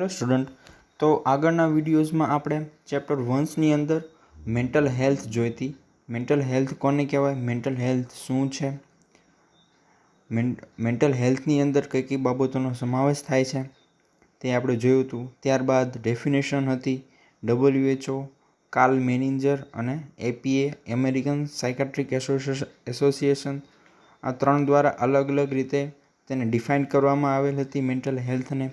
Hello student, તો આગળના વિડીયોઝમાં આપણે ચેપ્ટર 1ની અંદર મેન્ટલ હેલ્થ જોઈતી. મેન્ટલ હેલ્થ કોને કહેવાય, મેન્ટલ હેલ્થ શું છે, મેન્ટલ હેલ્થની અંદર કઈ કઈ બાબતોનો સમાવેશ થાય છે તે આપણે જોયું હતું. ત્યારબાદ ડેફિનેશન હતી WHO, કાર્લ મેનિન્જર અને APA અમેરિકન સાયકાટ્રિક એસોસિએશન, આ ત્રણ દ્વારા અલગ અલગ રીતે તેને ડિફાઇન કરવામાં આવેલ હતી મેન્ટલ હેલ્થને.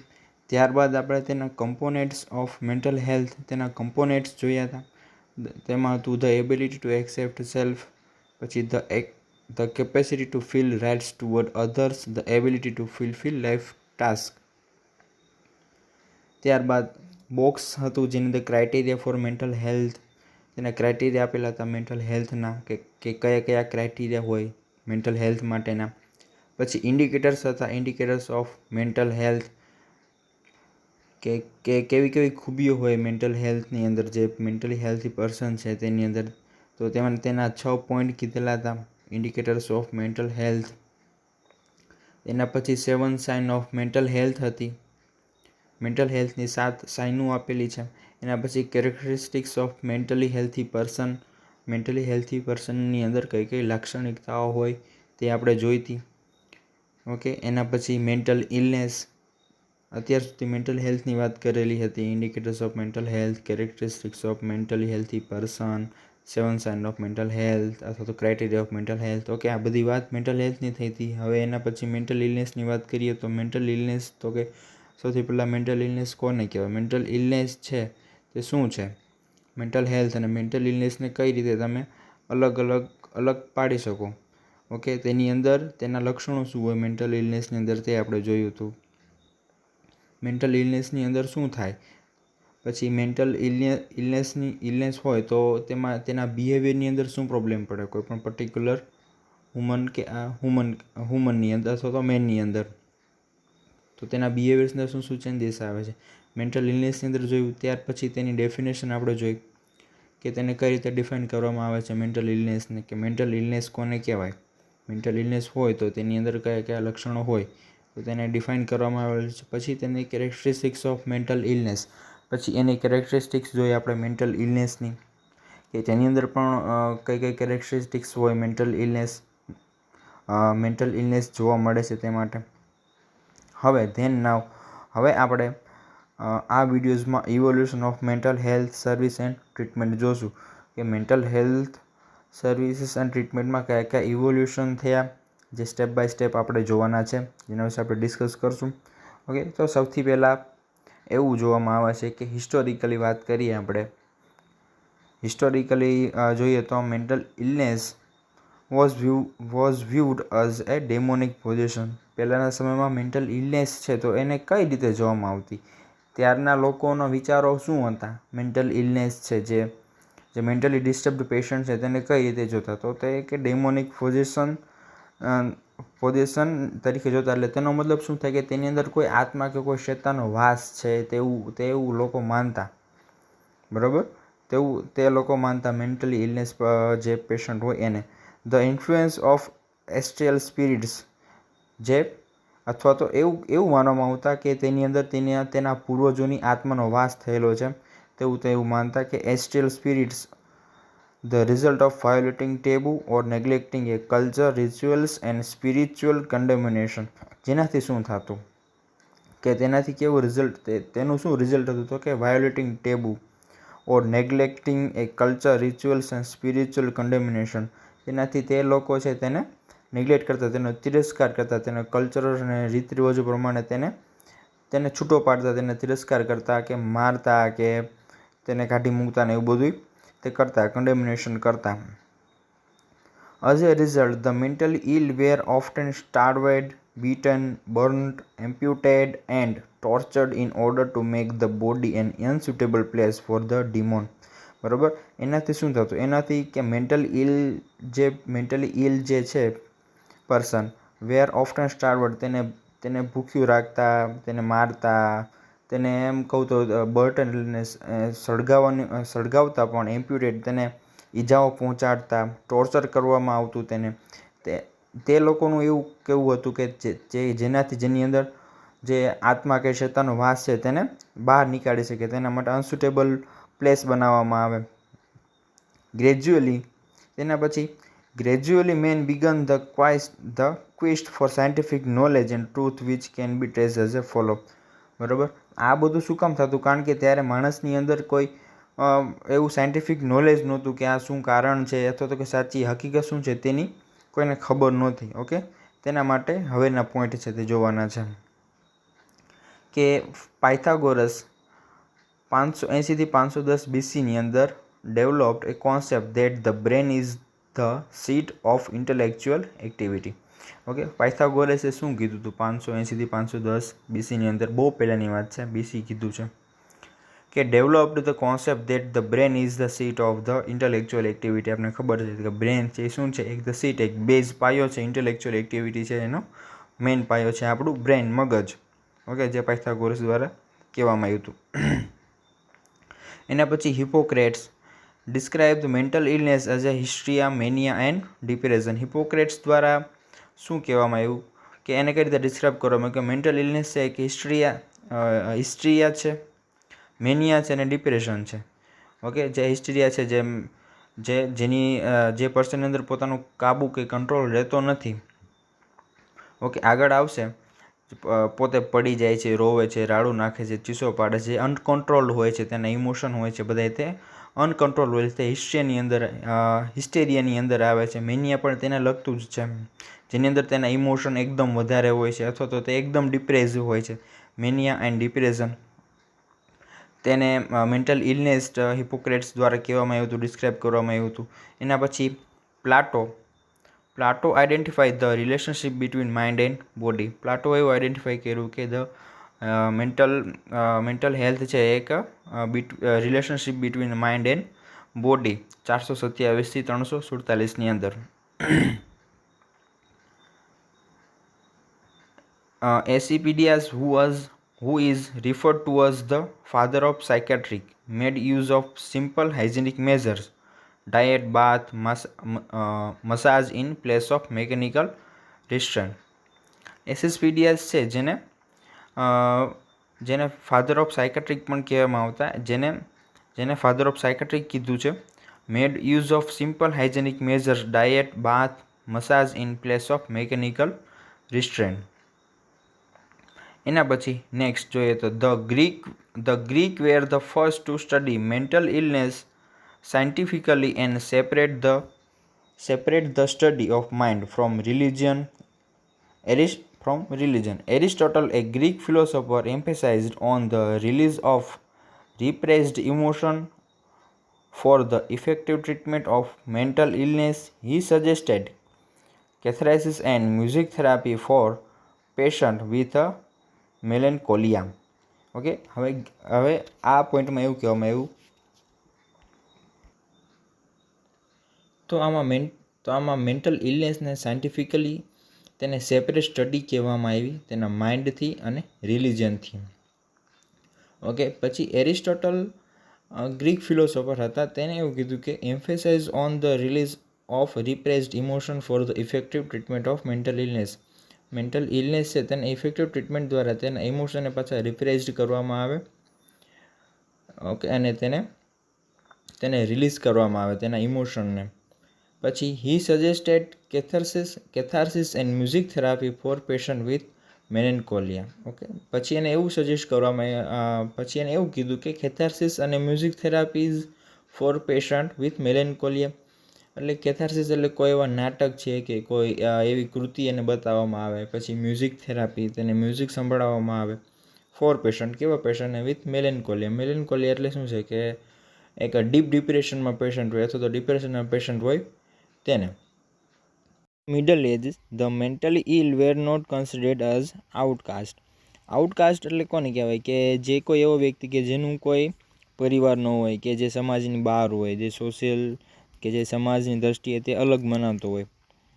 ત્યારબાદ આપણે તેના કમ્પોનેન્ટ્સ ઓફ મેન્ટલ હેલ્થ, તેના કમ્પોનેન્ટ્સ જોયા હતા. તેમાં હતું the ability to accept self, પછી the capacity to feel rights toward others, the ability to fill life task. ત્યારબાદ બોક્સ હતું જેની અંદર ક્રાઇટેરિયા ફોર મેન્ટલ હેલ્થ, તેના ક્રાઇટેરિયા આપેલા હતા મેન્ટલ હેલ્થના કે કયા કયા ક્રાઇટેરિયા હોય મેન્ટલ હેલ્થ માટેના. પછી ઇન્ડિકેટર્સ હતા, ઇન્ડિકેટર્સ ઓફ મેન્ટલ હેલ્થ, કે કેવી કેવી ખૂબીઓ હોય મેન્ટલ હેલ્થની અંદર, જે મેન્ટલી હેલ્થી પર્સન છે તેની અંદર. તો તેના 6 પોઈન્ટ કીધેલા હતા ઇન્ડિકેટર્સ ઓફ મેન્ટલ હેલ્થ. એના પછી 7 સાઇન ઓફ મેન્ટલ હેલ્થ હતી, મેન્ટલ હેલ્થની 7 સાઇનો આપેલી છે. એના પછી characteristics of mentally healthy person, mentally healthy પર્સનની અંદર કઈ કઈ લાક્ષણિકતાઓ હોય તે આપણે જોઈતી. ઓકે, એના પછી મેન્ટલ ઇલનેસ, અત્યાર સુધી મેન્ટલ હેલ્થની વાત કરેલી હતી. Indicators of mental health, characteristics of mentally healthy person, 7 sign of mental health અથવા તો criteria of mental health. Okay, આ બધી વાત મેન્ટલ હેલ્થની થઈ હતી. હવે એના પછી મેન્ટલ ઇલનેસની વાત કરીએ તો મેન્ટલ ઇલનેસ, તો કે સૌથી પહેલાં મેન્ટલ ઇલનેસ કોને કહેવાય, મેન્ટલ ઇલનેસ છે તે શું છે, મેન્ટલ હેલ્થ અને મેન્ટલ ઇલનેસને કઈ રીતે તમે અલગ પાડી શકો. ઓકે, તેની અંદર તેના લક્ષણો શું હોય મેન્ટલ ઇલનેસની અંદર તે આપણે જોયું હતું. મેન્ટલ ઇલનેસની અંદર શું થાય, પછી મેન્ટલ ઇલનેસ હોય તો તેમાં તેના બિહેવિયરની અંદર શું પ્રોબ્લેમ પડે કોઈ પણ પર્ટિક્યુલર હ્યુમનની અંદર અથવા તો મેનની અંદર. તો તેના બિહેવિયર્સની અંદર શું ચેન્જીસ આવે છે મેન્ટલ ઇલનેસની અંદર જોયું. ત્યાર પછી તેની ડેફિનેશન આપણે જોઈ કે તેને કઈ રીતે ડિફાઇન કરવામાં આવે છે મેન્ટલ ઇલનેસને, કે મેન્ટલ ઇલનેસ કોને કહેવાય, મેન્ટલ ઇલનેસ હોય તો તેની અંદર કયા કયા લક્ષણો હોય તો તેને ડિફાઇન કરવામાં આવેલ છે. પછી તેની કેરેક્ટરિસ્ટિક્સ ઓફ મેન્ટલ ઇલનેસ, પછી એની કેરેક્ટરિસ્ટિક્સ જોઈએ આપણે મેન્ટલ ઇલનેસની, કે તેની અંદર પણ કઈ કઈ કેરેક્ટરિસ્ટિક્સ હોય મેન્ટલ ઇલનેસ જોવા મળે છે તે માટે. હવે આપણે આ વિડીયોઝમાં evolution of mental health service and treatment જોશું, કે મેન્ટલ હેલ્થ સર્વિસીસ એન્ડ ટ્રીટમેન્ટમાં કયા કયા ઇવોલ્યુશન થયા, જે સ્ટેપ બાય સ્ટેપ આપણે જોવાના છે, જેના વિશે આપણે ડિસ્કસ કરશું. ઓકે, તો સૌથી પહેલાં એવું જોવામાં આવે છે કે હિસ્ટોરિકલી વાત કરીએ આપણે. હિસ્ટોરિકલી જોઈએ તો mental illness was viewed as a demonic position. પહેલાંના સમયમાં મેન્ટલ ઇલનેસ છે તો એને કઈ રીતે જોવામાં આવતી, ત્યારના લોકોના વિચારો શું હતા મેન્ટલ ઇલનેસ છે, જે મેન્ટલી ડિસ્ટર્બ્ડ પેશન્ટ છે તેને કઈ રીતે જોતા, તો તે કે ડેમોનિક પોઝિશન તરીકે જોતા. એટલે તેનો મતલબ શું થાય કે તેની અંદર કોઈ આત્મા કે કોઈ શેતાનો વાસ છે તેવું લોકો માનતા, બરાબર, તેવું તે લોકો માનતા મેન્ટલી ઇલનેસ જે પેશન્ટ હોય એને. ધ ઇન્ફ્લુએન્સ ઓફ એસ્ટ્રિયલ સ્પિરિટ્સ, જે અથવા તો એવું માનવામાં આવતા કે તેની અંદર તેના પૂર્વજોની આત્માનો વાસ થયેલો છે તેવું માનતા, કે એસ્ટ્રિયલ spirits the result of violating taboo or neglecting a culture, rituals and spiritual condemnation. જેનાથી શું થતું કે તેનાથી કેવું રિઝલ્ટ, તેનું શું રિઝલ્ટ હતું તો કે violating taboo or neglecting a culture, rituals and spiritual condemnation. તેનાથી તે લોકો છે તેને નેગ્લેક્ટ કરતા, તેનો તિરસ્કાર કરતા, તેના કલ્ચર અને રીત રિવાજો પ્રમાણે તેને છૂટો પાડતા, તેને તિરસ્કાર કરતા કે મારતા કે તેને કાઢી મૂકતા ને એવું બધું તે કરતા, કન્ડેમિનેશન કરતા. As a result, the mentally ill were often starved, beaten, burnt, amputated and tortured in order to make the body an unsuitable place for the demon. બરાબર, એનાથી શું થતું, એનાથી કે મેન્ટલી ઇલ જે છે પર્સન, વેર ઓફ્ટન સ્ટાર્વડ, તેને ભૂખ્યું રાખતા, તેને મારતા, તેને એમ કહું તો બર્ટન સળગાવતા પણ, એમ્પ્યુટેડ તેને ઈજાઓ પહોંચાડતા, ટોર્ચર કરવામાં આવતું તેને. તે લોકોનું એવું કેવું હતું કે જેની અંદર જે આત્મા કે ચેતાનો વાસ છે તેને બહાર નીકાળી શકે, તેના માટે અનસુટેબલ પ્લેસ બનાવવામાં આવે. ગ્રેજ્યુઅલી તેના પછી gradually man began the quest for scientific knowledge and truth which can be trace as a follow. બરાબર, આ બધું શું કામ થતું? કારણ કે ત્યારે માણસની અંદર કોઈ એવું સાયન્ટિફિક નોલેજ નહોતું કે આ શું કારણ છે અથવા તો કે સાચી હકીકત શું છે તેની કોઈને ખબર નહોતી. ઓકે, તેના માટે હવેના પોઈન્ટ છે તે જોવાના છે કે પાયથાગોરસ 580 થી 510 BC ની અંદર developed a concept that the brain is the seat of intellectual activity. Okay, પાયથાગોરસે શું કીધું હતું 580 થી 510 BC ની અંદર? બહુ પહેલાંની વાત છે, BC કીધું છે કે developed the concept that the brain is the seat of the intellectual activity. આપણે ખબર છે કે બ્રેન છે એ શું છે? એક ધ સીટ, એક બેઝ પાયો છે. ઇન્ટેલેક્ચ્યુઅલ એક્ટિવિટી છે એનો મેઇન પાયો છે આપણું બ્રેન, મગજ. ઓકે, જે પાયથાગોરસ દ્વારા કહેવામાં આવ્યું હતું. એના પછી Hippocrates describe the mental illness as a hysteria, mania and depression. Hippocrates દ્વારા શું કહેવામાં આવ્યું કે એને કઈ રીતે ડિસ્ક્રાઇબ કરવામાં કે મેન્ટલ ઇલનેસ છે કે હિસ્ટ્રિયા છે, મેનિયા છે અને ડિપ્રેશન છે. ઓકે, જે હિસ્ટ્રિયા છે જે પર્સનની અંદર પોતાનું કાબુ કે કંટ્રોલ રહેતો નથી. ઓકે, આગળ આવશે, પોતે પડી જાય છે, રોવે છે, રાડું નાખે છે, ચીસો પાડે છે, અનકન્ટ્રોલ્ડ હોય છે, તેના ઇમોશન હોય છે બધા તે અનકન્ટ્રોલ હોય છે. તે હિસ્ટેરિયાની અંદર આવે છે. મેનિયા પણ તેને લગતું જ છે, જેની અંદર તેના ઇમોશન એકદમ વધારે હોય છે અથવા તો તે એકદમ ડિપ્રેસિવ હોય છે. મેનિયા એન્ડ ડિપ્રેશન તેને મેન્ટલ ઇલનેસ હિપોક્રેટ્સ દ્વારા કહેવામાં આવ્યું હતું, ડિસ્ક્રાઇબ કરવામાં આવ્યું હતું. એના પછી Plato identify the relationship between mind and body. Plato એવું આઈડેન્ટિફાઈ કર્યું કે મેન્ટલ હેલ્થ છે એક relationship between mind and body 427 થી 347 અંદર. Asclepius, who is referred to as the father of psychiatry, made use of simple hygienic measures, diet, bath, massage in place of mechanical restraint. Asclepius છે જેને father of psychiatric પણ કહેવામાં આવતા, જેને father of psychiatric કીધું છે. Made use of simple hygienic measures, diet, bath, massage in place of mechanical restraint. એના પછી નેક્સ્ટ જોઈએ તો the Greek were the first to study mental illness scientifically and separate the study of mind from religion. Aristotle, a Greek philosopher, emphasized on the release of repressed emotion for the effective treatment of mental illness. He suggested catharsis and music therapy for patients with a melancholia. Okay, હવે આ પોઈન્ટમાં એવું કહેવામાં આવ્યું તો આમાં mental ઇલનેસને scientifically તેને સેપરેટ સ્ટડી કહેવામાં આવી તેના માઇન્ડથી અને રિલિજનથી. ઓકે, પછી એરિસ્ટોટલ ગ્રીક ફિલોસોફર હતા, તેને એવું કીધું કે emphasize on the release of repressed emotion for the effective treatment of mental illness. Mental illness છે તેને ઇફેક્ટિવ ટ્રીટમેન્ટ દ્વારા તેના ઇમોશનને પાછા રિપ્રેસ્ડ કરવામાં આવે. ઓકે, અને તેને રિલીઝ કરવામાં આવે તેના ઇમોશનને. પછી he suggested catharsis and music therapy for patient with melancholia. Okay, પછી એને એવું કીધું કે કેથાર્સિસ અને music therapies for patient with melancholia. એટલે કેથાર્સિસ એટલે કોઈ એવા નાટક છે કે કોઈ એવી કૃતિ એને બતાવવામાં આવે. પછી મ્યુઝિક થેરાપી, તેને મ્યુઝિક સંભળાવવામાં આવે ફોર પેશન્ટ. કેવા પેશન્ટને? વિથ મેલેન્કોલિયા. મેલેન્કોલિયા એટલે શું છે કે એક ડીપ ડિપ્રેશનમાં પેશન્ટ હોય અથવા તો ડિપ્રેશનના પેશન્ટ હોય તેને. Middle age the mentally ill were not considered as outcast. Outcast એટલે કોને કહેવાય? કે જે કોઈ એવો વ્યક્તિ કે જેનું કોઈ પરિવાર ન હોય, કે જે સમાજની બહાર હોય, જે સોશિયલ કે જે સમાજની દ્રષ્ટિએ તે અલગ મનાતો હોય.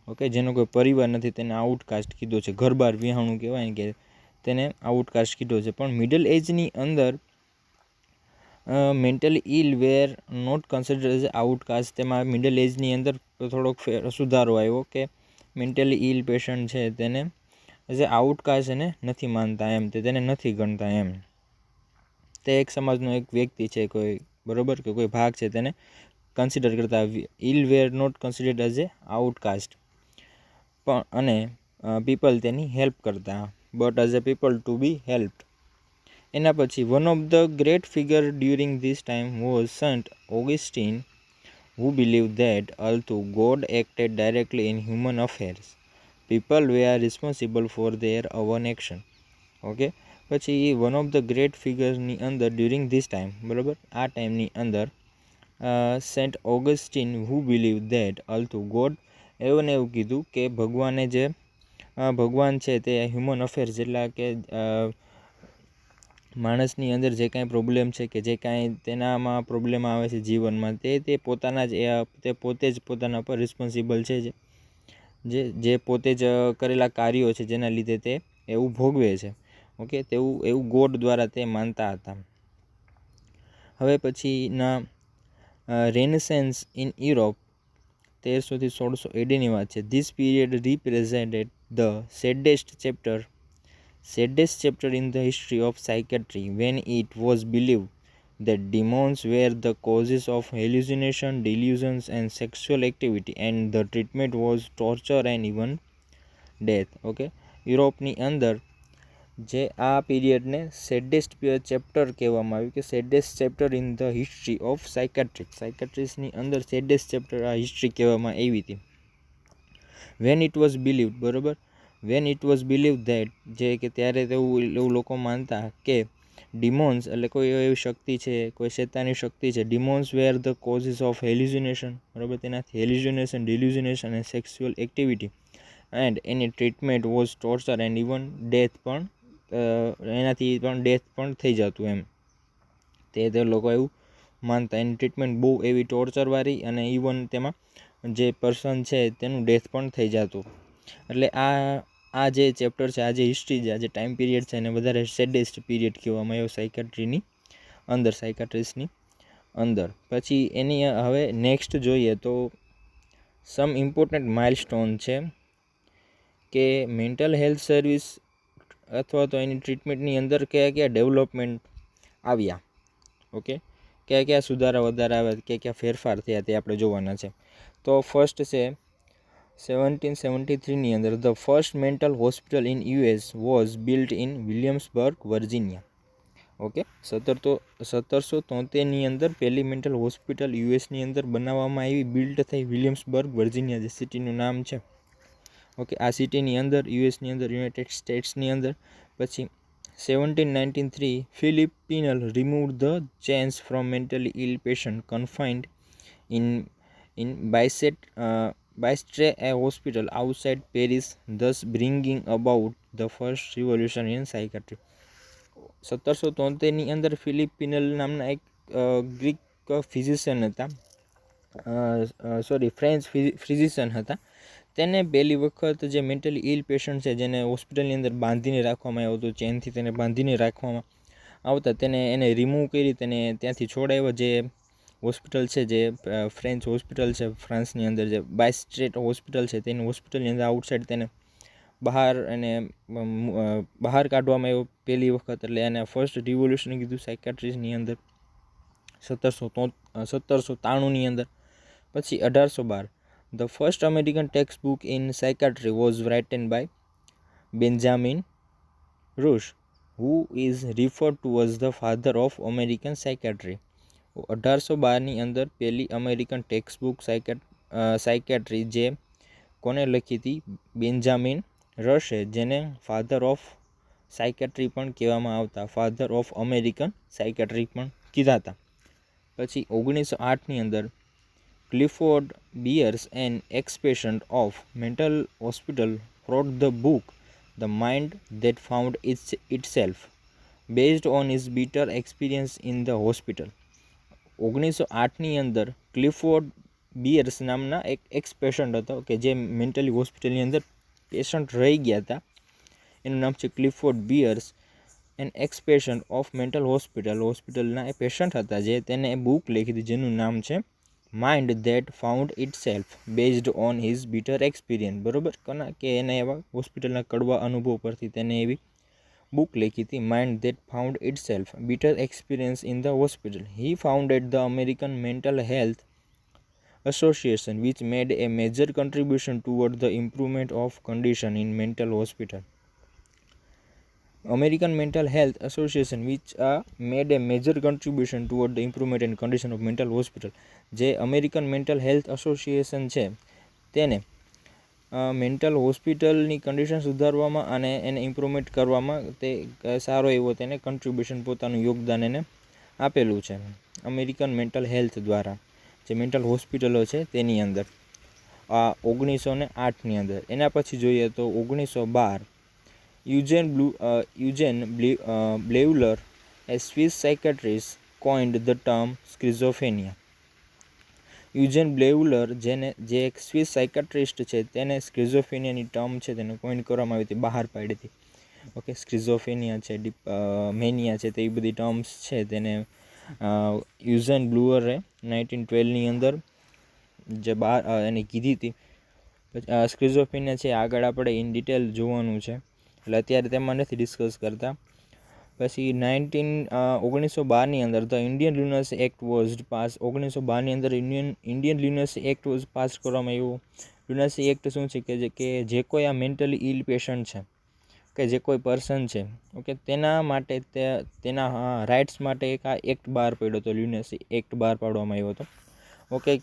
ઓકે, જેનો કોઈ પરિવાર નથી તેને આઉટકાસ્ટ કીધો છે. ઘર બહાર વિહાણું કહેવાય ને, કે તેને આઉટકાસ્ટ કીધો છે. પણ મિડલ એજની અંદર mentally ill were not considered as outcast. તેમાં મિડલ એજની અંદર થોડોક સુધારો આવ્યો કે મેન્ટલી ઇલ પેશન્ટ છે તેને એઝ એ આઉટકાસ્ટ એને નથી માનતા એમ, તે તેને નથી ગણતા એમ. તે એક સમાજનો એક વ્યક્તિ છે કોઈ, બરોબર, કે કોઈ ભાગ છે, તેને કન્સિડર કરતા. Ill were not considered as a outcast, પણ અને પીપલ તેની હેલ્પ કરતા, but as a people to be helped. એના પછી one of the great figure during this time was Saint Augustine, who believed that although God acted directly in human affairs, people were responsible for their own action. Okay, પછી one of the great ફિગર્સની અંદર during this time, બરાબર, આ ટાઈમની અંદર Saint Augustine who believe that although God, એવું ને એવું કીધું કે ભગવાને જે ભગવાન છે તે હ્યુમન અફેર્સ, એટલે કે માણસની અંદર જે કાંઈ પ્રોબ્લેમ છે કે જે કાંઈ તેનામાં પ્રોબ્લેમ આવે છે જીવનમાં, તે પોતાના જ તે પોતે જ પોતાના પર રિસ્પોન્સિબલ છે, જે પોતે જ કરેલા કાર્યો છે જેના લીધે તે એવું ભોગવે છે. ઓકે, એવું ગોડ દ્વારા તે માનતા હતા. હવે પછીના રેનેસેન્સ ઇન યુરોપ, 1300 થી 1600 એડીની વાત છે. This period represented the saddest chapter in the history of psychiatry, when it was believed that demons were the causes of hallucination, delusions and sexual activity, and the treatment was torture and even death. Okay, યુરોપની અંદર જે આ પીરિયડને saddest chapter કહેવામાં આવ્યું, કે saddest chapter in the history of સાયકેટ્રિક્સની અંદર સેડેસ્ટ ચેપ્ટર આ હિસ્ટ્રી કહેવામાં આવી હતી. વેન ઇટ વોઝ બિલીવ્ડ, બરાબર, when it was believed that, જે કે ત્યારે એવું લોકો માનતા કે ડિમોન્સ એટલે કોઈ એવી શક્તિ છે, કોઈ શૈતાની શક્તિ છે. ડિમોન્સ વેર ધ કોઝિસ ઓફ હેલ્યુસિનેશન, બરાબર, તેનાથી હેલ્યુસિનેશન, ડિલ્યુઝિનેશન અને sexual activity, and any treatment was torture and even death, પણ એનાથી પણ ડેથ પણ થઈ જતું એમ, તે લોકો એવું માનતા. એની ટ્રીટમેન્ટ બહુ એવી ટોર્ચરવાળી, અને ઇવન તેમાં જે પર્સન છે તેનું ડેથ પણ થઈ જતું. એટલે આ જે ચેપ્ટર છે, આ જે હિસ્ટ્રી છે, આ જે ટાઈમ પીરિયડ છે, એને વધારે સેડેસ્ટ પીરિયડ કહેવામાં આવ્યો સાયકેટ્રીની અંદર, સાયકેટ્રિસ્ટની અંદર. પછી એની હવે નેક્સ્ટ જોઈએ તો સમ ઇમ્પોર્ટન્ટ માઇલસ્ટોન છે કે મેન્ટલ હેલ્થ સર્વિસ અથવા તો એની ટ્રીટમેન્ટની અંદર કયા ડેવલપમેન્ટ આવ્યા. ઓકે, કયા સુધારા વધારા આવ્યા, કયા ફેરફાર થયા, તે આપણે જોવાના છે. તો ફર્સ્ટ છે 1773ની અંદર the first mental hospital in US was built in Williamsburg, Virginia. Okay, 1773ની અંદર પહેલી મેન્ટલ હોસ્પિટલ યુએસની અંદર બનાવવામાં આવી, બિલ્ટ થઈ વિલિયમ્સબર્ગ, વર્જિનિયા, જે સિટીનું નામ છે. ઓકે, આ સિટીની અંદર યુએસની અંદર, યુનાઇટેડ સ્ટેટ્સની અંદર. પછી 1793 Philippe Pinel removed the chains from mentally ill patient confined in Bicetre a hospital outside Paris, thus bringing about the first revolution in psychiatry. 1773ની અંદર ફિલિપ પિનલ નામના એક ગ્રીક ફિઝિશિયન હતા, ફ્રેન્ચ ફિઝિશિયન હતા. તેને પહેલી વખત જે મેન્ટલી ઇલ પેશન્ટ છે, જેને હોસ્પિટલની અંદર બાંધીને રાખવામાં આવ્યો હતો, ચેનથી તેને બાંધીને રાખવામાં આવતા, એને રિમૂવ કરી, તેને ત્યાંથી છોડાવ્યો. જે હોસ્પિટલ છે, જે ફ્રેન્ચ હોસ્પિટલ છે ફ્રાન્સની અંદર, જે બાયસ્ટ્રેટ હોસ્પિટલ છે, તેની હોસ્પિટલની અંદર આઉટસાઇડ તેને બહાર કાઢવામાં આવ્યો પહેલી વખત. એટલે એને ફર્સ્ટ રિવોલ્યુશન કીધું સાયકેટ્રીની અંદર 1793ની અંદર. પછી 1812 the first American textbook in psychiatry was written by Benjamin Rush, who is referred to as the father of American psychiatry. 1812ની અંદર પહેલી અમેરિકન ટેક્સ્ટ બુક સાયકેટ્રી જે કોને લખી હતી? બેન્જામિન રશે, જેને ફાધર ઓફ સાયકેટ્રી પણ કહેવામાં આવતા, ફાધર ઓફ અમેરિકન સાયકેટ્રી પણ કીધા હતા. પછી 1908ની અંદર Clifford Beers an expatient of mental hospital wrote the book The Mind That Found Itself, based on his bitter experience in the hospital. 1908ની અંદર ક્લિફોર્ડ બિયર્સ નામના એક પેશન્ટ હતો કે જે મેન્ટલી હોસ્પિટલની અંદર પેશન્ટ રહી ગયા હતા. એનું નામ છે ક્લિફોર્ડ Beers, an expatient of mental હોસ્પિટલના એ પેશન્ટ હતા, જે તેને બુક લખી હતી જેનું નામ છે mind that found it self based on his bitter experience. બરાબર કે એને એવા હોસ્પિટલના કડવા અનુભવ પરથી તેને એવી બુક લખી હતી, mind that found it self bitter experience in the hospital. He founded the American mental health association which made a major contribution toward the improvement of condition in mental hospital. American Mental Health Association which made a major contribution toward the improvement and condition of mental hospital. જે American mental health association છે તેને mental હોસ્પિટલની condition સુધારવામાં અને એને improvement કરવામાં તે સારો એવો તેને કન્ટ્રીબ્યુશન પોતાનું યોગદાન એને આપેલું છે અમેરિકન મેન્ટલ હેલ્થ દ્વારા, જે મેન્ટલ હોસ્પિટલો છે તેની અંદર. 1908ની અંદર. એના પછી જોઈએ તો 1912 યુજેન બ્લેઉલર, a Swiss psychiatrist, coined the term schizophrenia. યુજેન બ્લેઉલર જે એક સ્વિસ સાયકાટ્રિસ્ટ છે તેને સ્કિઝોફ્રેનિયાની ટર્મ છે તેને કોઈન કરવામાં આવી હતી, બહાર પાડી હતી. ઓકે, સ્કિઝોફ્રેનિયા છે, મેનિયા છે, તે બધી ટર્મ્સ છે તેને યુઝેન બ્લુઅરે 1912ની અંદર જે બહાર એને કીધી હતી. સ્કિઝોફ્રેનિયા છે આગળ આપણે ઇન ડિટેલ જોવાનું છે, એટલે અત્યારે તેમાં નથી ડિસ્કસ કરતા. પછી 1912ની અંદર the Indian lunacy act was pass. 1912ની અંદર Indian lunacy act was pass કરવામાં આવ્યું. લ્યુનસી એક્ટ શું છે કે જે કોઈ આ મેન્ટલી ઇલ પેશન્ટ છે કે જે કોઈ પર્સન છે, ઓકે, તેના માટે તેના રાઇટ્સ માટે એક આ એક્ટ બહાર પડ્યો હતો, લ્યુનસી એક્ટ બહાર પાડવામાં આવ્યો હતો. ઓકે,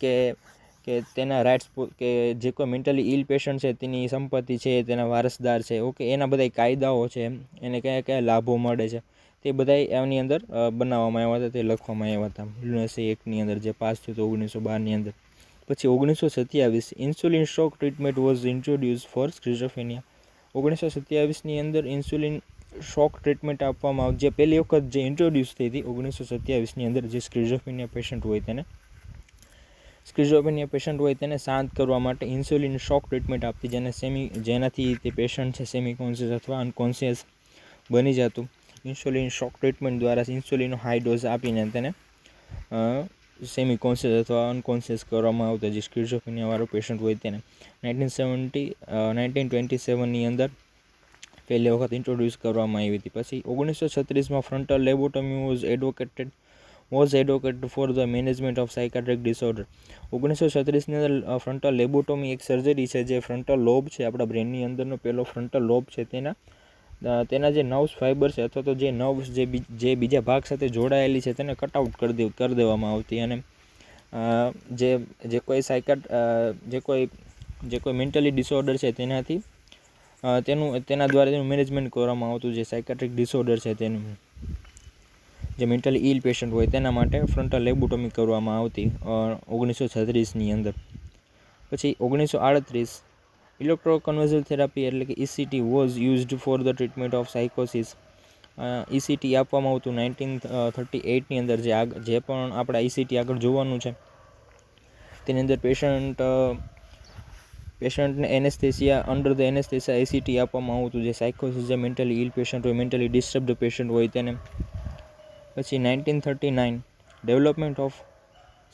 કે તેના રાઇટ્સ કે જે કોઈ મેન્ટલી ઇલ પેશન્ટ છે તેની સંપત્તિ છે, તેના વારસદાર છે, ઓકે, એના બધા કાયદાઓ છે, એને કયા કયા લાભો મળે છે તે બધા એની અંદર બનાવવામાં આવ્યા હતા, તે લખવામાં આવ્યા હતા લ્યુનસી એક્ટની અંદર જે પાસ થયું હતું 1912ની અંદર. પછી 1927 insulin shock treatment was introduce for schizophrenia. 1927ની અંદર ઇન્સ્યુલિન શોક ટ્રીટમેન્ટ આપવામાં આવે, જે પહેલી વખત જે ઇન્ટ્રોડ્યુસ થઈ હતી 1927ની અંદર, જે સ્કિઝોફ્રેનિયા પેશન્ટ હોય તેને શાંત કરવા માટે ઇન્સ્યુલિન શોક ટ્રીટમેન્ટ આપતી, જેનાથી તે પેશન્ટ છે સેમી કોન્શિયસ અથવા અનકોન્શિયસ બની જતું. ઇન્સ્યુલિન શોક ટ્રીટમેન્ટ દ્વારા ઇન્સ્યુલિનનો હાઈ ડોઝ આપીને તેને સેમી કોન્શિયસ અથવા અનકોન્શિયસ કરવામાં આવતા, જે સ્કિઝોફ્રેનિયાવાળો પેશન્ટ હોય તેને. 1927ની અંદર પહેલી વખત ઇન્ટ્રોડ્યુસ કરવામાં આવી હતી. પછી 1936માં frontal lobotomy was advocated for the management of psychiatric disorder. 1936ની અંદર ફ્રન્ટલ લેબોટોમી એક સર્જરી છે, જે ફ્રન્ટલ લોબ છે, આપણા બ્રેનની અંદરનો પહેલો ફ્રન્ટલ લોબ છે, તેના જે નર્વ્સ ફાઇબર છે અથવા તો જે નર્વ્સ જે બીજા ભાગ સાથે જોડાયેલી છે તેને કટઆઉટ કરી દેવામાં આવતી, અને જે કોઈ મેન્ટલી ડિસઓર્ડર છે તેના દ્વારા તેનું મેનેજમેન્ટ કરવામાં આવતું, જે સાયકાટ્રિક ડિસઓર્ડર છે તેનું, જે મેન્ટલી ઇલ પેશન્ટ હોય તેના માટે ફ્રન્ટલ લેબોટોમી કરવામાં આવતી 1936ની અંદર. પછી 1938 ઇલેક્ટ્રોકન્વર્ઝલ થેરાપી એટલે કે ECT was used for the treatment of સાયકોસિસ. ECT આપવામાં આવતું 1938ની અંદર, જે પણ આપણા ECT આગળ જોવાનું છે તેની અંદર પેશન્ટને anaesthesia under the anaesthesia ECT આપવામાં આવતું, જે સાયકોસિસ, જે મેન્ટલી ઇલ પેશન્ટ હોય, મેન્ટલી ડિસ્ટર્બ્ડ પેશન્ટ હોય તેને. પછી 1939 development of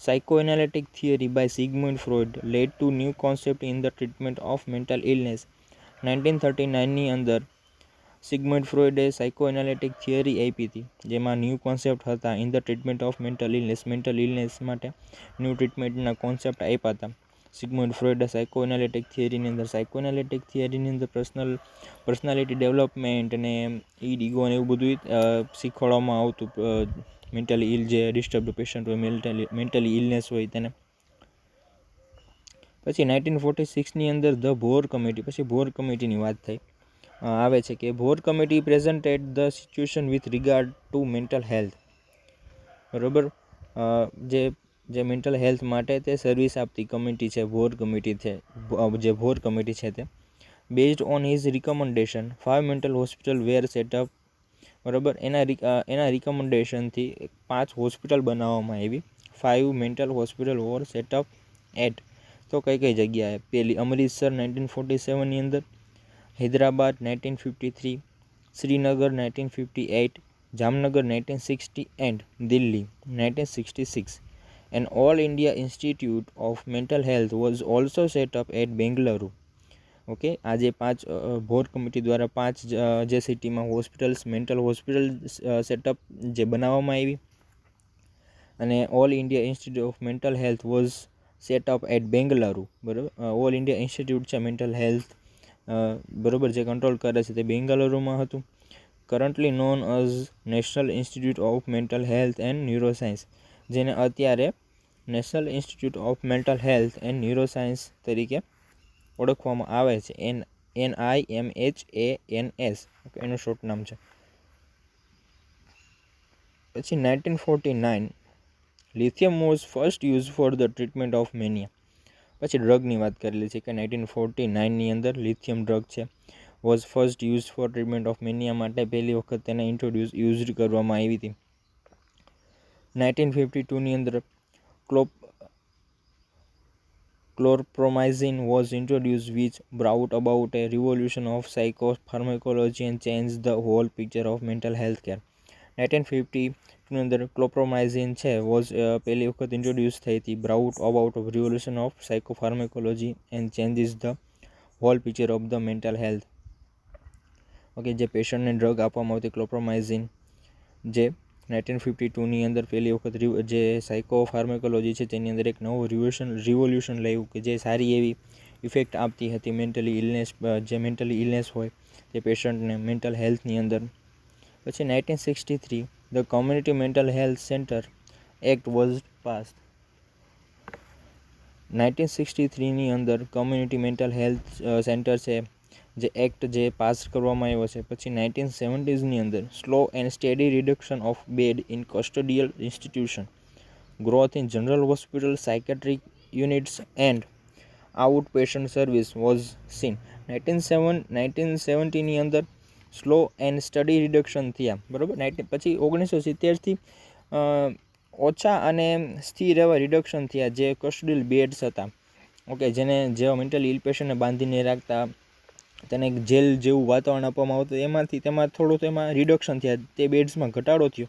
psychoanalytic theory by Sigmund Freud led to new concept in the treatment of mental illness. 1939ની અંદર સિગમન્ડ ફ્રોઇડે સાયકોએનાલિટિક થિયરી આપી હતી, જેમાં ન્યૂ કોન્સેપ્ટ હતા in the treatment of mental illness માટે ન્યૂ ટ્રીટમેન્ટના કોન્સેપ્ટ આપ્યા હતા સિગમન્ડ ફ્રોઇડે સાયકોએનાલિટિક થિયરીની અંદર. પર્સનાલિટી ડેવલપમેન્ટ અને ઈગો અને એવું બધું શીખવાડવામાં આવતું મેન્ટલી ઇલ જે ડિસ્ટર્બ્ડ પેશન્ટ હોય, મેન્ટલી ઇલનેસ હોય તેને. પછી 1946ની અંદર ધ ભોર કમિટી, પછી ભોર કમિટીની વાત થઈ આવે છે કે Bhore committee presented the situation with regard to mental health. બરાબર, જે મેન્ટલ હેલ્થ માટે તે સર્વિસ આપતી કમિટી છે ભોર કમિટી છે તે. Based on his recommendation 5 mental hospital were set up. બરાબર, એના રિકમેન્ડેશનથી 5 હોસ્પિટલ બનાવવામાં આવી. 5 mental hospital were set up at, તો કઈ જગ્યાએ? પહેલી અમૃતસર 1947ની અંદર, Hyderabad 1953, Srinagar 1958, Jamnagar 1960 and Delhi 1966. An All India Institute of Mental Health was also set up at Bengaluru. Okay, આ જે 5 બોર્ડ કમિટી દ્વારા 5 જે સિટીમાં હોસ્પિટલ્સ, મેન્ટલ હોસ્પિટલ સેટઅપ જે બનાવવામાં આવી, અને all India institute of mental health was set up at Bengaluru. બરાબર, ઓલ ઇન્ડિયા ઇન્સ્ટિટ્યૂટ છે મેન્ટલ હેલ્થ બરાબર જે કંટ્રોલ કરે છે તે બેંગલુરુમાં હતું. Currently known as national institute of mental health and neuroscience, જેને અત્યારે national institute of mental health and neuroscience તરીકે ઓળખવામાં આવે છે. NIMHANS એનું શોર્ટ નામ છે. પછી 1949 lithium was first use for the treatment of Maniya. પછી ડ્રગની વાત કરેલી છે કે 1949ની અંદર લિથિયમ ડ્રગ છે was first use for treatment of Maniya માટે પહેલી વખત તેને યુઝ કરવામાં આવી હતી. 1952ની અંદર chlorpromazine was introduced, which brought about a revolution of psychopharmacology and changed the whole picture of mental health care. 1952ની અંદર ક્લોપ્રોમાઇઝિન છે વોઝ પહેલી વખત ઇન્ટ્રોડ્યુસ થઈ હતી, brought about of revolution of psychopharmacology and changes the whole picture of the mental health. Okay, જે પેશન્ટને drug આપવામાં આવતી ક્લોપ્રોમાઇઝિન, જે 1952ની અંદર પહેલી વખત જે સાયકોફાર્મેકોલોજી છે તેની અંદર એક નવું રિવોલ્યુશન લાવ્યું કે જે સારી એવી ઇફેક્ટ આપતી હતી મેન્ટલી ઇલનેસ હોય તે પેશન્ટને મેન્ટલ હેલ્થની અંદર. પછી 1963 the community mental health centre act was passed. 1963ની અંદર કોમ્યુનિટી મેન્ટલ હેલ્થ સેન્ટર છે જે એક્ટ જે પાસ કરવામાં આવ્યો છે. પછી 1970ની અંદર slow and steady reduction of bed in custodial institution, growth in general hospital psychiatric units and outpatient service was seen. 1970ની અંદર સ્લો એન્ડ સ્ટડી રિડક્શન થયા. બરાબર, પછી 1970થી ઓછા અને સ્થિર એવા રિડક્શન થયા જે કસ્ટોડિયલ બેડ્સ હતા. ઓકે, જેવા મેન્ટલી ઇલ પેશન્ટને બાંધીને રાખતા, તેને જેલ જેવું વાતાવરણ આપવામાં આવતું, તેમાં થોડું તો એમાં રિડક્શન થયા, તે બેડ્સમાં ઘટાડો થયો.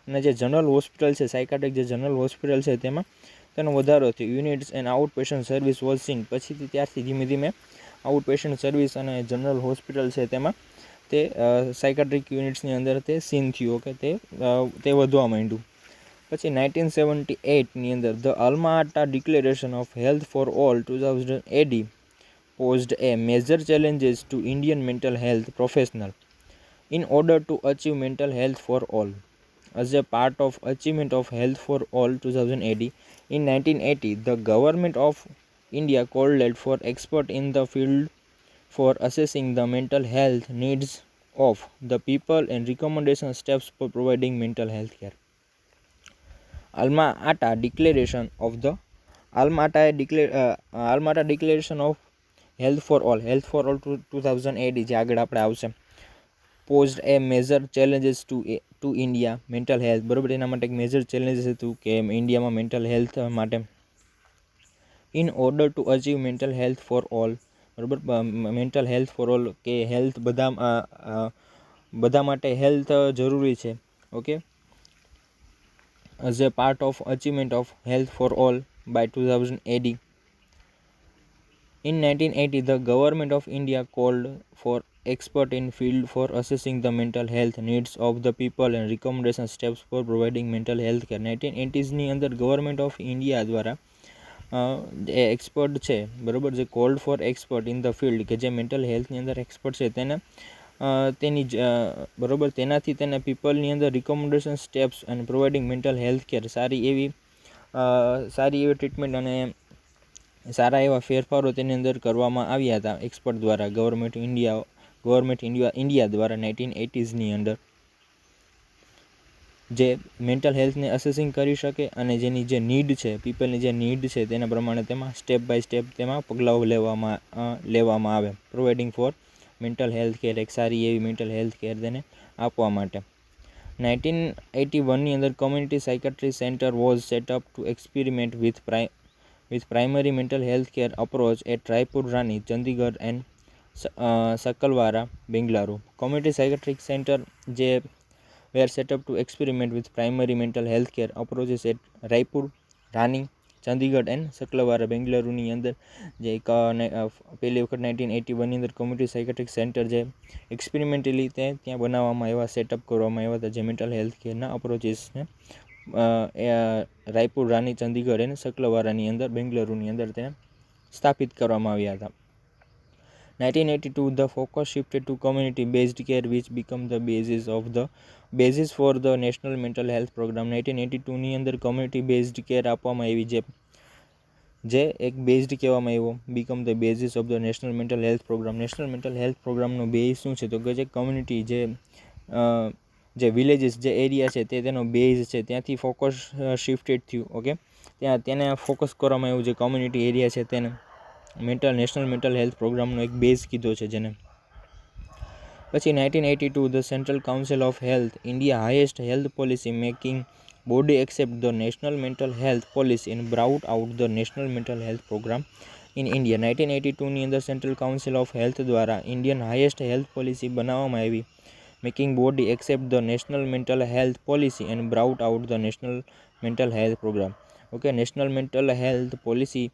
અને જે જનરલ હોસ્પિટલ છે સાયકાટ્રિક જે જનરલ હોસ્પિટલ છે તેમાં તેનો વધારો થયો. Units and outpatient service was scene. પછીથી ત્યારથી ધીમે ધીમે આઉટ પેશન્ટ સર્વિસ અને જનરલ હોસ્પિટલ છે તેમાં તે સાયકાટ્રિક યુનિટ્સની અંદર તે સીન થયું. ઓકે, તે વધવા માંડ્યું. પછી 1978ની અંદર ધ અલ્મા આટા declaration of health for all 2000 AD posed a major challenges to Indian mental health professional in order to achieve mental health for all. As a part of achievement of health for all 2000 AD, in 1980 the government of India called for experts in the field for assessing the mental health needs of the people and recommendation steps for providing mental health care. Alma Ata Declaration of the Alma Ata Declaration of health for all 2000 AD જે આગળ આપણે આવશે. Posed a major challenges to India mental health. બરાબર, એના માટે એક major challenges હતું કે ઇન્ડિયામાં મેન્ટલ હેલ્થ માટે in order to achieve mental health for all. બરાબર, મેન્ટલ હેલ્થ ફોર ઓલ કે હેલ્થ બધા માટે હેલ્થ જરૂરી છે. Okay, as a part of achievement of health for all by 2000 AD. In 1980, the government of India called for expert in field for assessing the mental health needs of the people and recommendation steps for providing mental health care. 1980sની અંદર government of India દ્વારા જે expert છે બરાબર, જે called for expert in the field કે જે mental હેલ્થની અંદર expert છે તેને બરાબર તેનાથી તેને પીપલની અંદર રિકમેન્ડેશન સ્ટેપ્સ અને પ્રોવાઇડિંગ મેન્ટલ હેલ્થ કેર સારી એવી ટ્રીટમેન્ટ અને સારા એવા ફેરફારો તેની અંદર કરવામાં આવ્યા હતા એક્સપર્ટ દ્વારા ગવર્મેન્ટ ઇન્ડિયા દ્વારા 1980sની અંદર, જે મેન્ટલ હેલ્થને અસેસિંગ કરી શકે અને જેની જે નીડ છે પીપલની જે નીડ છે તેના પ્રમાણે તેમાં સ્ટેપ બાય સ્ટેપ તેમાં પગલાઓ લેવામાં આવે providing four mental health care, એક સારી એવી મેન્ટલ હેલ્થ કેર તેને આપવા માટે. 1981ની અંદર community psychiatry centre was set up to experiment with primary mental health care approach at Raipur, Rani, Chandigarh and Sakalwara, Bengaluru. Community psychiatric center were set up to experiment with primary mental health care approaches at Raipur, Rani Chandigarh and Sakalwara બેંગલુરુની અંદર જે પહેલી વખત 1981ની અંદર community psychiatric centre જે experimentally ત્યાં બનાવવામાં આવ્યા, સેટઅપ કરવામાં આવ્યા હતા, જે મેન્ટલ હેલ્થ કેરના અપ્રોચીસને રાયપુર, રાની, ચંદીગઢ અને સકલવારાની અંદર બેંગલુરુની અંદર તેને સ્થાપિત કરવામાં આવ્યા હતા. 1982 the focus shifted to community based care which became the basis for the national mental health program. 1982 ની અંદર community based care આપવામાં આવી, જે એક બેઝડ કહેવામાં આવ્યો, become the basis of the national mental health programme. National mental health પ્રોગ્રામનો base શું છે? તો કે જે કમ્યુનિટી, જે વિલેજીસ, જે એરિયા છે તેનો બેઝ છે, ત્યાંથી ફોકસ શિફ્ટેડ થયું. ઓકે, તેને ફોકસ કરવામાં આવ્યું, જે કોમ્યુનિટી એરિયા છે તેને નેશનલ મેન્ટલ હેલ્થ પ્રોગ્રામનો એક બેઝ કીધો છે જેને. પછી 1982 the central council of health India highest health policy making body accept the national mental health policy and brought out the national mental health programme in India. 1982ની અંદર central council of health દ્વારા Indian highest health policy બનાવવામાં આવી, making body accept the national mental health policy and brought out the national mental health programme. Okay, national mental health policy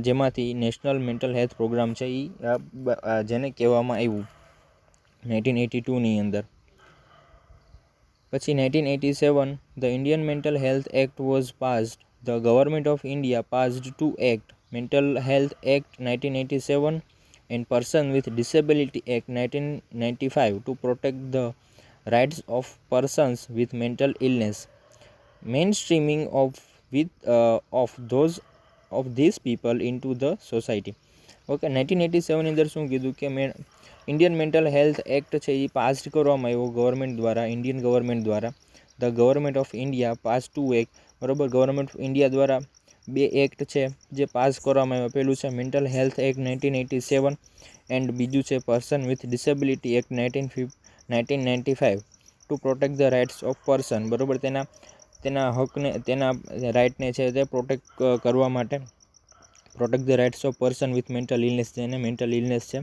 જેમાંથી national mental health programme છે એ જેને કહેવામાં આવ્યું 1982ની અંદર. પછી 1987 the Indian mental health act was passed. The government of India passed two act mental health act 1987 and Person with Disability Act 1995 to protect the rights of persons with mental illness, mainstreaming of these people into the society. ઓકે, 1987ની અંદર શું કીધું કે Indian mental health act છે એ pass કરવામાં આવ્યો government દ્વારા, ઇન્ડિયન ગવર્મેન્ટ દ્વારા. The government of India pass two act, બરાબર, ગવર્મેન્ટ ઓફ ઇન્ડિયા દ્વારા બે એક્ટ છે જે પાસ કરવામાં આવ્યા. પહેલું છે મેન્ટલ હેલ્થ એક્ટ 1987 એન્ડ બીજું છે person with disability act 1995 to protect the rights of person, બરાબર, તેના હકને, તેના રાઇટને છે તે પ્રોટેક્ટ કરવા માટે, protect the rights of person with mental illness, જેને મેન્ટલ ઇલનેસ છે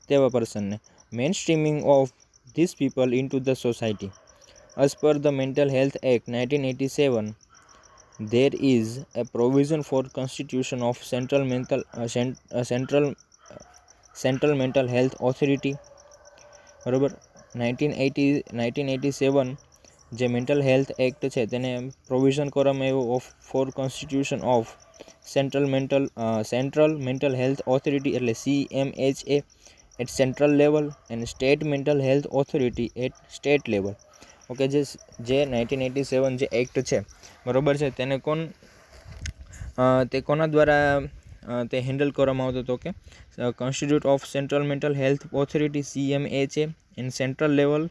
તેવા પર્સનને. Mainstreaming of this people into the society. As per the mental health act 1987 there is a provision for constitution of central mental health authority, બરાબર. 1987 જે mental health act છે તેને provision કરવામાં આવ્યો for constitution of central mental health authority, એટલે CMHA at central level and state mental health authority at state level. Okay, જે 1987 જે act છે, બરાબર છે, તેને કોના દ્વારા તે હેન્ડલ કરવામાં આવતો હતો? કે constitute of central mental health authority CMHA and central level,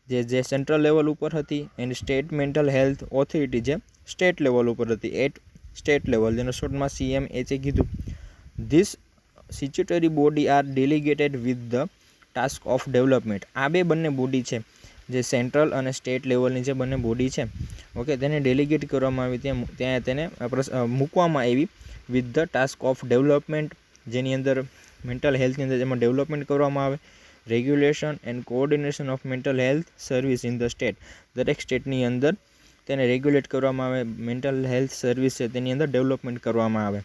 જે સેન્ટ્રલ લેવલ ઉપર હતી, and state mental health authority જે સ્ટેટ લેવલ ઉપર હતી, એટ સ્ટેટ લેવલ, જેનો શોર્ટમાં CMHA કીધું. This statutory body are delegated with the task of development. આ બંને બોડી છે, જે સેન્ટ્રલ અને સ્ટેટ લેવલની જે બંને બોડી છે, ઓકે, તેને ડેલિગેટ કરવામાં આવી, ત્યાં તેને મૂકવામાં આવી with the task of development, જેની અંદર મેન્ટલ હેલ્થની અંદર જેમાં ડેવલપમેન્ટ કરવામાં આવે, regulation and coordination of mental health service in the state. દરેક સ્ટેટની અંદર તેને રેગ્યુલેટ કરવામાં આવે, મેન્ટલ હેલ્થ સર્વિસ છે તેની અંદર ડેવલપમેન્ટ કરવામાં આવે.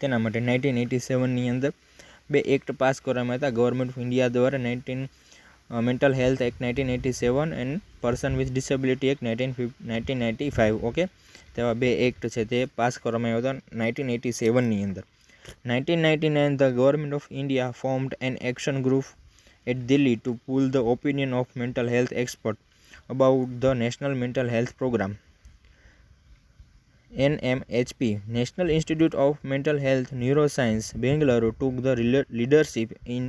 તેના માટે 1987ની અંદર બે એક્ટ પાસ કરવામાં હતા ગવર્મેન્ટ ઓફ ઇન્ડિયા દ્વારા, mental health act 1987 and person with disability act 1995. Okay, તેવા બે એક્ટ છે તે પાસ કરવામાં આવ્યા હતા 1987ની અંદર. 1999 the government of India formed an action group at Delhi to pool the opinion of mental health experts about the National Mental Health Program. NMHP, National Institute of Mental Health Neuroscience, Bengaluru took the leadership in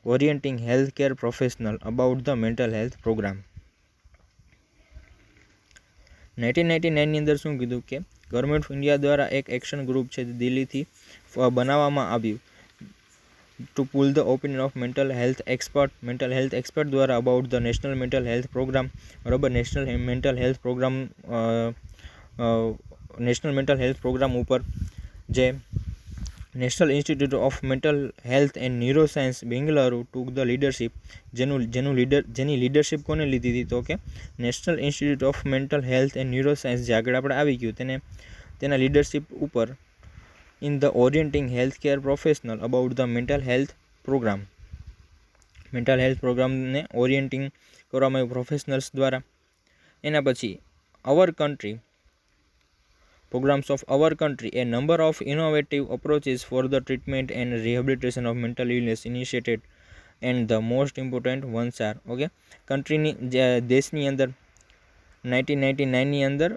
orienting healthcare professionals about the mental health program. 1999ની અંદર શું કીધું કે government of India દ્વારા એક action group છે દિલ્હીથી બનાવવામાં આવ્યું to pull the opinion of mental health expert દ્વારા about the national mental health program, બરાબર. નેશનલ મેન્ટલ હેલ્થ પ્રોગ્રામ ઉપર જે national institute of mental health and neuroscience Bengaluru took the leadership, જેની લીડરશિપ કોને લીધી હતી? તો કે national institute of mental health and neuroscience, જે આગળ આપણે આવી ગયું, તેને તેના લીડરશિપ ઉપર in the orienting health care professional about the mental health programme. Mental health પ્રોગ્રામને ઓરિએન્ટિંગ કરવામાં આવ્યું પ્રોફેશનલ્સ દ્વારા. એના પછી our country programs of our country, a number of innovative approaches for the treatment and rehabilitation of mental illness initiated, and the most important ones are okay. કન્ટ્રીની દેશની અંદર 1999ની અંદર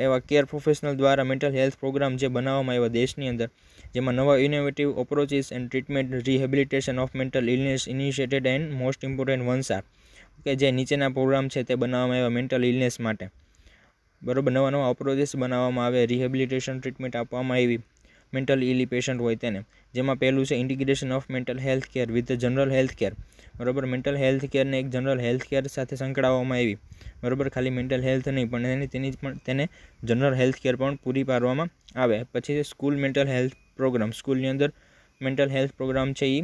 એવા કેર પ્રોફેશનલ દ્વારા મેન્ટલ હેલ્થ પ્રોગ્રામ જે બનાવવામાં આવ્યા દેશની અંદર, જેમાં નવા innovative approaches and treatment rehabilitation of mental illness initiated and most important ones are કે જે નીચેના પ્રોગ્રામ છે તે બનાવવામાં આવ્યા મેન્ટલ ઇલનેસ માટે. બરાબર, નવા નવા અપ્રોચેસ બનાવવામાં આવે, રિહેબિલિટેશન ટ્રીટમેન્ટ આપવામાં આવી મેન્ટલ ઇલી પેશન્ટ હોય તેને. જેમાં પહેલું છે integration of mental health care with general health care. બરાબર, મેન્ટલ હેલ્થ કેરને એક જનરલ હેલ્થ કેર સાથે સંકળાવવામાં આવી. બરાબર, ખાલી મેન્ટલ હેલ્થ નહીં પણ તેને જનરલ હેલ્થ કેર પણ પૂરી પાડવામાં આવે. પછી છે સ્કૂલ મેન્ટલ હેલ્થ પ્રોગ્રામ. સ્કૂલની અંદર મેન્ટલ હેલ્થ પ્રોગ્રામ છે એ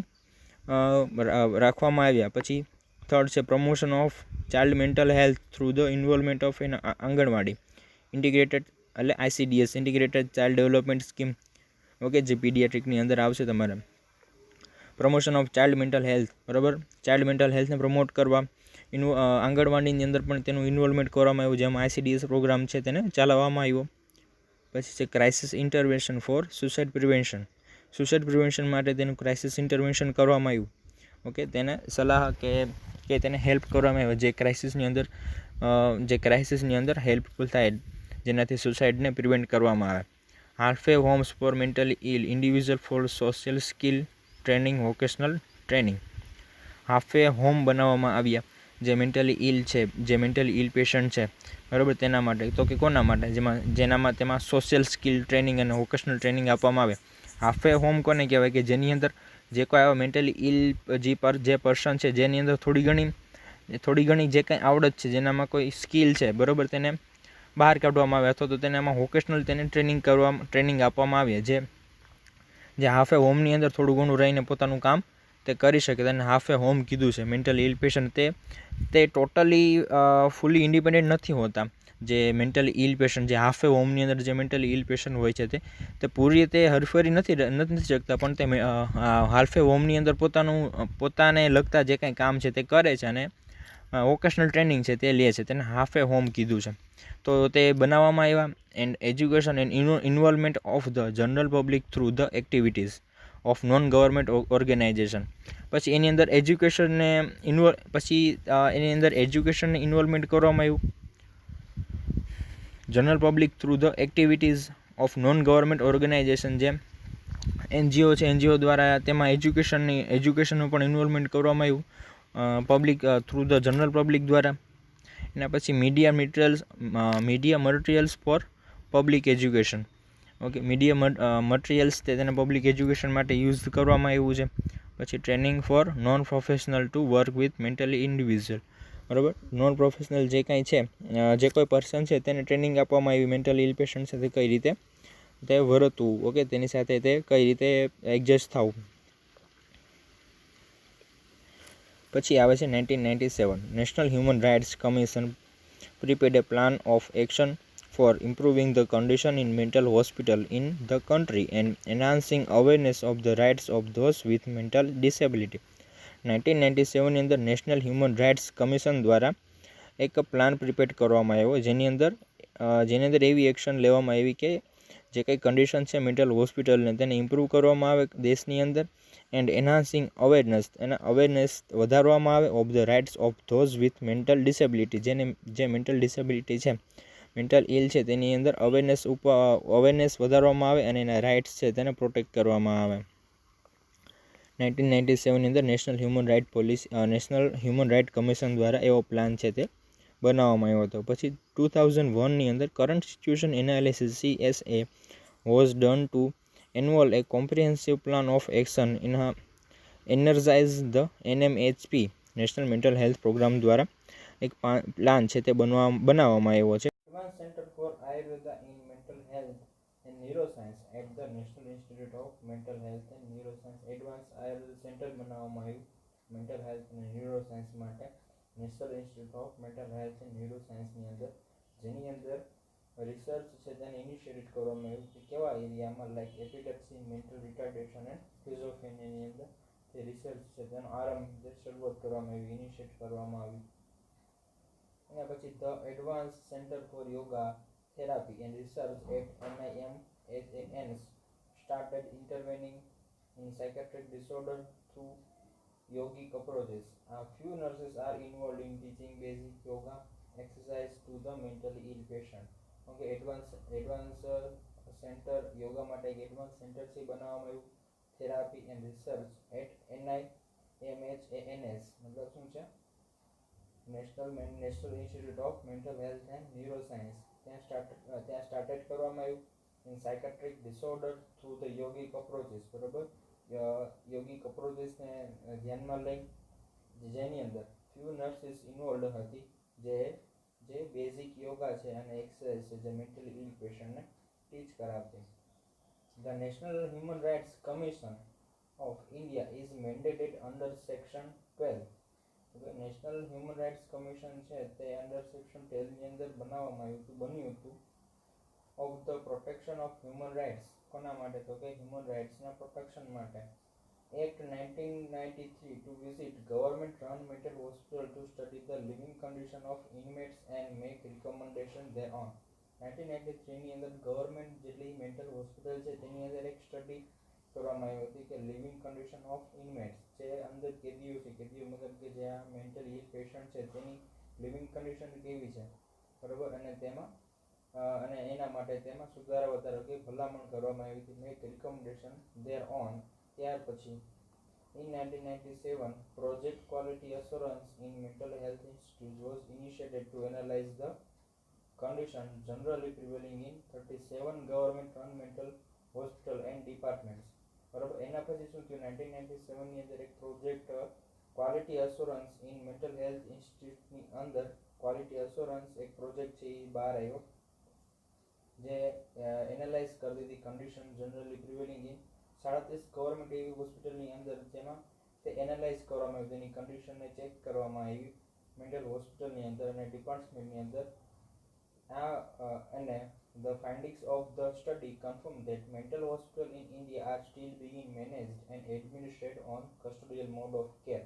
રાખવામાં આવ્યા. પછી થર્ડ છે promotion of child mental health through the involvement of an anganwadi integrated એટલે ICDS integrated child development scheme. Okay, જે પીડિયાટ્રિકની અંદર આવશે તમારે. Promotion of child mental health. બરાબર, ચાઇલ્ડ મેન્ટલ હેલ્થને પ્રમોટ કરવા આંગણવાડીની અંદર પણ તેનું ઇન્વોલ્વમેન્ટ કરવામાં આવ્યું, જેમાં ICDS પ્રોગ્રામ છે તેને ચલાવવામાં આવ્યો. પછી છે crisis intervention for suicide prevention. Suicide prevention માટે તેનું ક્રાઇસિસ ઇન્ટરવેન્શન કરવામાં આવ્યું. ઓકે, તેને સલાહ કે તેને હેલ્પ કરવામાં આવે જે ક્રાઇસિસની અંદર હેલ્પફુલ થાય, જેનાથી સુસાઇડને પ્રિવેન્ટ કરવામાં આવે. Halfway homes for mentally ill individual for social skill training vocational training. Halfway home બનાવવામાં આવ્યા જે મેન્ટલી ઇલ છે, જે મેન્ટલી ઇલ પેશન્ટ છે. બરાબર, તેના માટે તો કે કોના માટે, તેમાં સોશિયલ સ્કિલ ટ્રેનિંગ અને વોકેશનલ ટ્રેનિંગ આપવામાં આવે. હાલ્ફવે હોમ કોને કહેવાય કે જેની અંદર જે કોઈ આવા મેન્ટલી ઇલ જે પર્સન છે જેની અંદર થોડી ઘણી જે કંઈ આવડત છે, જેનામાં કોઈ સ્કિલ છે, બરાબર, તેને બહાર કાઢવામાં આવે અથવા તો તેને આમાં વોકેશનલ ટ્રેનિંગ આપવામાં આવે જે હાલ્ફવે હોમની અંદર થોડું ઘણું રહીને પોતાનું કામ તે કરી શકે. તેને હાલ્ફવે હોમ કીધું છે. મેન્ટલ ઇલ પેશન્ટ તે ટોટલી ફૂલી ઇન્ડિપેન્ડન્ટ નથી હોતા. જે મેન્ટલી ઇલ પેશન્ટ જે હાલ્ફવે હોમની અંદર જે મેન્ટલી ઇલ પેશન્ટ હોય છે તે પૂરી રીતે હરફરી નથી શકતા, પણ તે હાલ્ફવે હોમની અંદર પોતાને લગતા જે કાંઈ કામ છે તે કરે છે અને વોકેશનલ ટ્રેનિંગ છે તે લે છે. તેને હાલ્ફવે હોમ કીધું છે. તો તે બનાવવામાં આવ્યા. And education and involvement of the general public through the activities of non government organisation. પછી એની અંદર એજ્યુકેશનને ઇન્વોલ્વમેન્ટ કરવામાં આવ્યું general public through the activities of non government organisation. જે NGO છે, NGO દ્વારા તેમાં એજ્યુકેશનનું પણ ઇન્વોલ્વમેન્ટ કરવામાં આવ્યું public through the general public દ્વારા. એના પછી media materials for public education. Okay, media materials તેને પબ્લિક એજ્યુકેશન માટે યુઝ કરવામાં આવ્યું છે. પછી training for non professional to work with mentally individual. બરાબર, નોન પ્રોફેશનલ જે કાંઈ છે, જે કોઈ પર્સન છે તેને ટ્રેનિંગ આપવામાં આવી મેન્ટલ ઇલ પેશન્ટ સાથે કઈ રીતે તે વર્તવું. ઓકે, તેની સાથે તે કઈ રીતે એડજસ્ટ થવું. પછી આવે છે 1997 national human rights commission prepared a plan of action for improving the condition in mental hospital in the country and enhancing awareness of the rights of those with mental disability. 1997 ની અંદર national human rights commission દ્વારા એક plan prepare કરવામાં આવ્યો, જેની અંદર એવી action લેવામાં આવી કે જે કંઈ કન્ડિશન છે મેન્ટલ હોસ્પિટલને તેને ઇમ્પ્રૂવ કરવામાં આવે દેશની અંદર. એન્ડ એન્હાન્સિંગ અવેરનેસ વધારવામાં આવે of the rights of those with mental disability. જે મેન્ટલ ડિસેબિલિટી છે, મેન્ટલ ઇલ છે, તેની અંદર અવેરનેસ વધારવામાં આવે અને એના રાઇટ્સ છે તેને પ્રોટેક્ટ કરવામાં આવે. 1997ની અંદર નેશનલ હ્યુમન રાઇટ કમિશન દ્વારા એવો પ્લાન છે તે બનાવવામાં આવ્યો હતો. પછી 2001ની અંદર current situation analysis CSA was done to evolve a comprehensive plan of action energize the NMHP national mental health programme દ્વારા એક પ્લાન છે તે બનાવવામાં આવ્યો છે. Advance centre for Ayurveda in mental health and neuroscience at the national institute of mental health and neuroscience. Advance Ayurveda centre બનાવવામાં આવ્યું mental health અને ન્યુરોસાયન્સ માટે national institute of mental health and ન્યુરોસાયન્સની અંદર, જેની અંદર રિસર્ચ છે તેને ઇનિશિએટ કરવામાં આવ્યું કે કેવા એરિયામાં like epilepsy, mental retardation and સ્કિઝોફ્રેનિયાની અંદર તે રિસર્ચ છે તેનો આરંભ શરૂઆત કરવામાં આવી, ઇનિશિએટ કરવામાં આવી. એના પછી the advance centre for yoga therapy and research at NIMHANS started intervening in psychiatric disorder through yogic approaches. A few nurses are involved in teaching basic yoga exercise to the mentally ill patient. Okay, advance centre yoga માટે એક advance centre છે બનાવવામાં આવ્યું, therapy and research at NIMHANS મતલબ શું છે, national institute of mental health and neuroscience, ત્યાં started કરવામાં આવ્યું. In psychiatric disorder through the yogic approaches, બરોબર, યોગિક અપ્રોચીસને ધ્યાનમાં લઈ જેની અંદર ફ્યુ નર્સિસ ઇન્વોલ્ડ હતી જે બેઝિક યોગા છે અને એક્સરસાઇઝ છે જે મેન્ટલી ઇલ પેશન્ટને ટીચ કરાવતી. The national human rights commission of India is mandated under section 12. National human rights commission છે તે અંડર સેક્શન 12 ની અંદર બન્યું હતું of the protection of human rights. કોના માટે? તો કે હ્યુમન રાઇટ્સના પ્રોટેક્શન માટે. Act 1993 to visit government run mental hospital to study the living condition of inmates and make recommendation thereon. 1993 ની અંદર ગવર્મેન્ટ જેટલી મેન્ટલ હોસ્પિટલ છે તેની અંદર એક સ્ટડી કરવામાં આવી હતી કે લિવિંગ કન્ડિશન ઓફ ઇનમેટ્સ, જે અંદર કેદીઓ છે, કેદીઓ મતલબ કે જે આ મેન્ટલ ઇલ પેશન્ટ છે તેની લિવિંગ કન્ડિશન કેવી છે, બરાબર, અને તેમાં અને એના માટે તેમાં સુધારા વધારો કે ભલામણ કરવામાં આવી હતી, મેક રિકમેન્ડેશન ધેર ઓન. ત્યાર પછી in 1997 project quality assurance in mental health institutes was initiated to analyze the condition generally prevailing in 37 government run mental hospital and departments. બરાબર, એના પછી શું થયું, 1997 ની અંદર એક project quality assurance in mental health ઇન્સ્ટિટ્યૂટની અંદર ક્વોલિટી અસ્યોરન્સ એક પ્રોજેક્ટ છે એ બહાર આવ્યો જે એનાલાઇઝ કરી દીધી condition generally prevailing in 37 government એવી હોસ્પિટલની અંદર, જેમાં તે એનાલાઇઝ કરવામાં આવ્યું, તેની કન્ડિશનને ચેક કરવામાં આવી મેન્ટલ હોસ્પિટલની અંદર અને ડિપાર્ટમેન્ટની અંદર. અને the findings of the study confirm that mental hospitals in India are still being managed and administered on custodial mode of care.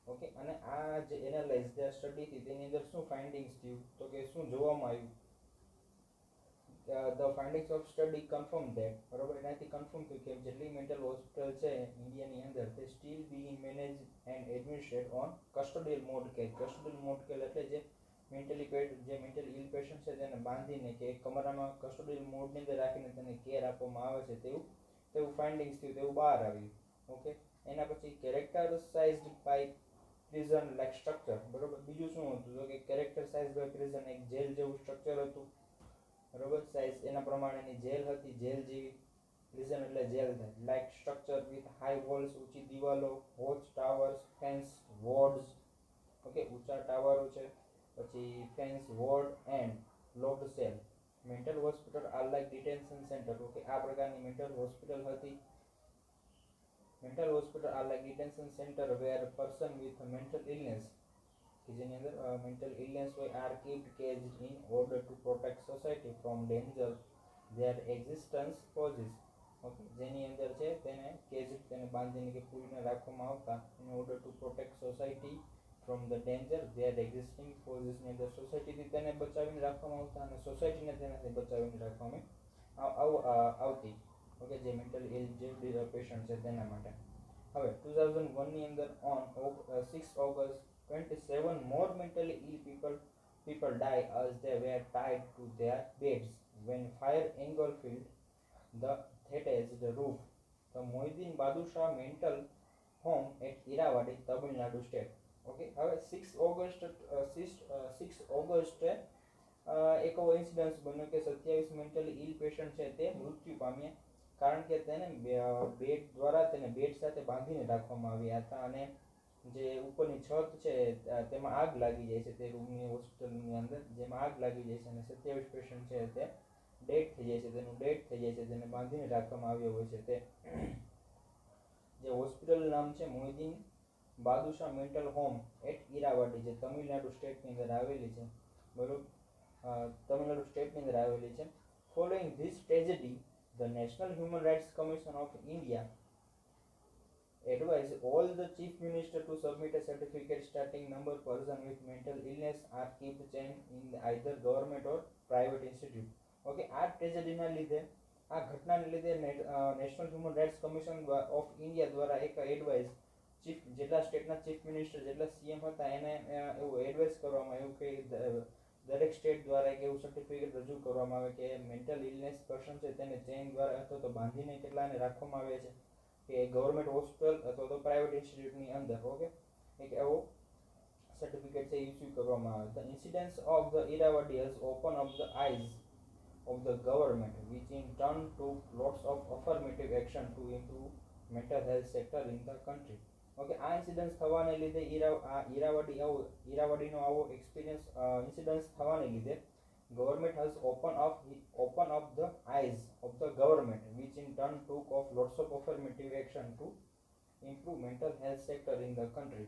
Okay, અને આ જે એનાલાઇઝ જે સ્ટડી હતી તેની અંદર શું ફાઇન્ડિંગ્સ થયું, તો કે શું જોવામાં આવ્યું, the findings of study confirm that, બરાબર, એનાથી કન્ફર્મ થયું કે જેટલી મેન્ટલ હોસ્પિટલ છે ઇન્ડિયાની અંદર તે steel being manage and એડમિનિસ્ટ્રેટ on custodial mode care. Custodial mode care એટલે જે મેન્ટલ ઇલ પેશન્ટ છે તેને બાંધીને કે એક કમરામાં કસ્ટોડિયલ મોડની અંદર રાખીને તેને કેર આપવામાં આવે છે તેવું ફાઇન્ડિંગ્સ થયું, તેવું બહાર આવ્યું. ઓકે, એના પછી કેરેક્ટરાઇઝ્ડ બાય પ્રિઝન લાઇક સ્ટ્રક્ચર, બરોબર, બીજું શું હતું તો કે કેરેક્ટર સાઇઝ બાય પ્રિઝન, એક જેલ જેવું સ્ટ્રક્ચર હતું, બરોબર, સાઇઝ એના પ્રમાણેની જેલ હતી, જેલ જેવી, પ્રિઝન એટલે જેલ થાય, like structure with high walls, ઊંચી દિવાલો, watch towers, fence, wards, okay, ઊંચા ટાવરો છે, પછી fence, ward and locked cell. Mental hospital are like detention centre. Okay, આ પ્રકારની મેન્ટલ હોસ્પિટલ હતી. Mental hospital are like detention centre where person with mental illness, કે જેની અંદર મેન્ટલ ઇલનેસ હોય, are kept caged in order to protect society from danger their existence poses. Okay, જેની અંદર છે તેને કેજ્ડ, તેને બાંધીને કે પૂરીને રાખવામાં આવતા in order to protect society from the danger their existing પોઝિસની અંદર સોસાયટીથી તેને બચાવીને રાખવામાં આવતા અને સોસાયટીને તેનાથી બચાવીને રાખવામાં આવતી. ઓકે, જે મેન્ટલ ઇલ જે પેશન્ટ છે તેના માટે. હવે 2001ની અંદર on 6 August 27 more mentally ill people die as they were tied to their beds when fire engulfed the thatched roof. The Mohiuddin Badushah Mental Home at Irrawaddy, Tamil Nadu State. Okay, હવે 6 ઓગસ્ટે એક એવો incidence બન્યો કે 27 mentally ill patient છે તે મૃત્યુ પામ્યા, કારણ કે તેને બેડ દ્વારા તેને બેડ સાથે બાંધીને રાખવામાં આવ્યા હતા અને જે ઉપરની છત છે તેમાં આગ લાગી જાય છે, તે રૂમની હોસ્પિટલની અંદર જેમાં આગ લાગી જાય છે અને 27 પેશન્ટ છે તે ડેડ થઈ જાય છે, તેનું ડેડ થઈ જાય છે, તેને બાંધીને રાખવામાં આવ્યો હોય છે. તે જે હોસ્પિટલનું નામ છે મોહિદ્દીન બાદુશાહ મેન્ટલ હોમ એટ ઈરાવાડી, જે તમિલનાડુ સ્ટેટની અંદર આવેલી છે, બરોબર. તમિલનાડુ સ્ટેટની અંદર આવેલી છે. Following this tragedy the national human rights commission of India advise all the chief minister to submit a certificate starting number person with mental illness are kept chain in either government or private institute. Okay, આ ટ્રેજેડીના લીધે, આ ઘટનાને લીધે national human rights commission of India દ્વારા એક advice chief, જેટલા સ્ટેટના ચીફ મિનિસ્ટર, જેટલા સીએમ હતા, એને એવું એડવાઇસ કરવામાં આવ્યું કે દરેક સ્ટેટ દ્વારા એક એવું સર્ટિફિકેટ રજૂ કરવામાં આવે કે મેન્ટલ ઇલનેસ પર્સન છે તેને ચેઇન દ્વારા અથવા તો બાંધીને કેટલાને રાખવામાં આવે છે કે ગવર્મેન્ટ હોસ્પિટલ અથવા તો પ્રાઇવેટ ઇન્સ્ટિટ્યૂટની અંદર. ઓકે, એક એવો સર્ટિફિકેટ છે ઇસ્યુ કરવામાં આવે. The incidence of the Erwadi has open up the eyes of the government, which in turn took lots of affirmative action to improve mental health sector in the country. Okay, આ incidence થવાને લીધે ઈરાવડીનો આવો experience incidence થવાને લીધે government has open up the eyes of the government, which in turn took off lots of affirmative action to improve mental health sector in the country.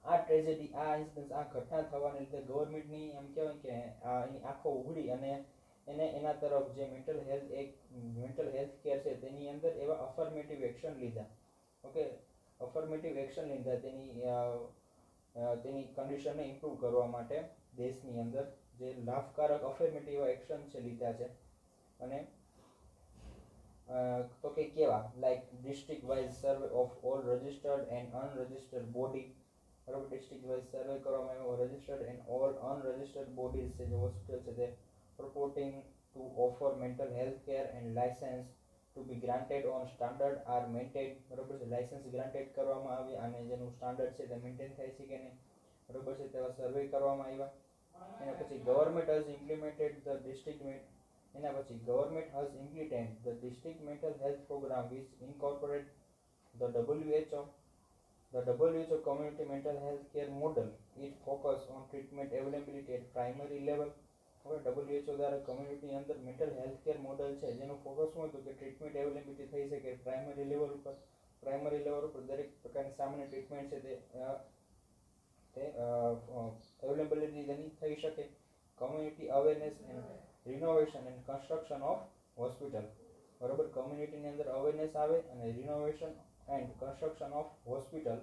આ tragedy, આ incidence, આ ઘટના થવાને લીધે ગવર્મેન્ટની એમ કહેવાય કે એની આંખો ઉઘડી અને એને એના તરફ જે મેન્ટલ હેલ્થ કેર છે તેની અંદર એવા અફર્મેટિવ એક્શન લીધા. ઓકે, અફર્મેટિવ એક્શન લીધા તેની કન્ડિશનને ઇમ્પ્રૂવ કરવા માટે દેશની અંદર જે લાભકારક અફર્મેટિવ એક્શન છે લીધા છે. અને તો કે કેવા, like district wise survey of all registered and unregistered body. બરાબર, ડિસ્ટ્રિક્ટ વાઇઝ સર્વે કરવામાં આવ્યો, registered and all unregistered bodies છે જે હોસ્પિટલ છે તે purporting to offer mental health care and license to be granted on standard are maintained. બરાબર છે, licence granted કરવામાં આવે અને જેનું સ્ટાન્ડર્ડ છે તે મેન્ટેન થાય છે કે નહીં, બરાબર છે, તેવા સર્વે કરવામાં આવ્યા. એના પછી government has implemented the district mental health program which incorporate the WHO community mental health care model. It focus on treatment availability at primary level. હવે WHO દ્વારા કમ્યુનિટી અંદર મેન્ટલ હેલ્થ કેર મોડલ છે જેનું focus શું હતું કે treatment availability થઈ શકે પ્રાઇમરી લેવલ ઉપર દરેક પ્રકારની સામાન્ય ટ્રીટમેન્ટ છે તે અવેલેબિલિટી તેની થઈ શકે. Community awareness and renovation and construction of hospital. બરાબર, કમ્યુનિટીની અંદર અવેરનેસ આવે અને renovation and construction of hospital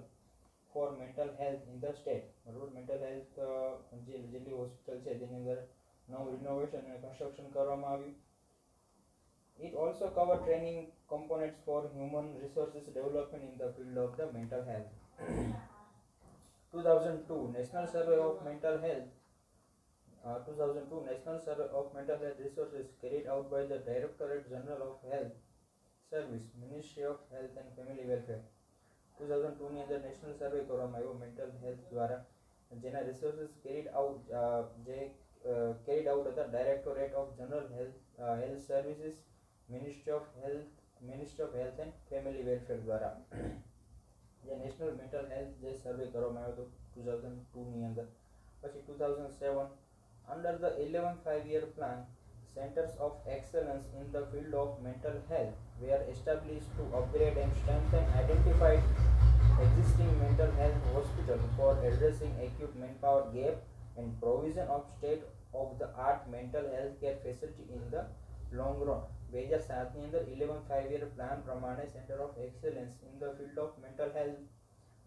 four mental health in the state. બરાબર, મેન્ટલ હેલ્થ જેટલી હોસ્પિટલ છે તેની અંદર નવું રિનોવેશન અને કન્સ્ટ્રક્શન કરવામાં આવ્યું. It also cover training components for human resources development in the field of the mental health. 2002 National Survey of Mental Health 2002 National Survey of Mental Health Resources carried out by the Directorate General of Health Service, Ministry of Health and Family Welfare. 2002 ની અંદર national સર્વે કરવામાં આવ્યો mental health દ્વારા, જેના resources carried out હતા directorate of general health services, ministry of health and family welfare દ્વારા જે national mental health જે સર્વે કરવામાં આવ્યો હતો 2002 ની અંદર. પછી 2007 under the 11th 5-year plan, Centers of Excellence in the field of mental health were established to upgrade and strengthen identified existing mental health hospitals for addressing acute manpower gap and provision of state-of-the-art mental health care facility in the long run. 2007 ની અંદર 11th 5-year plan પ્રમાણે centre of excellence in the field of mental health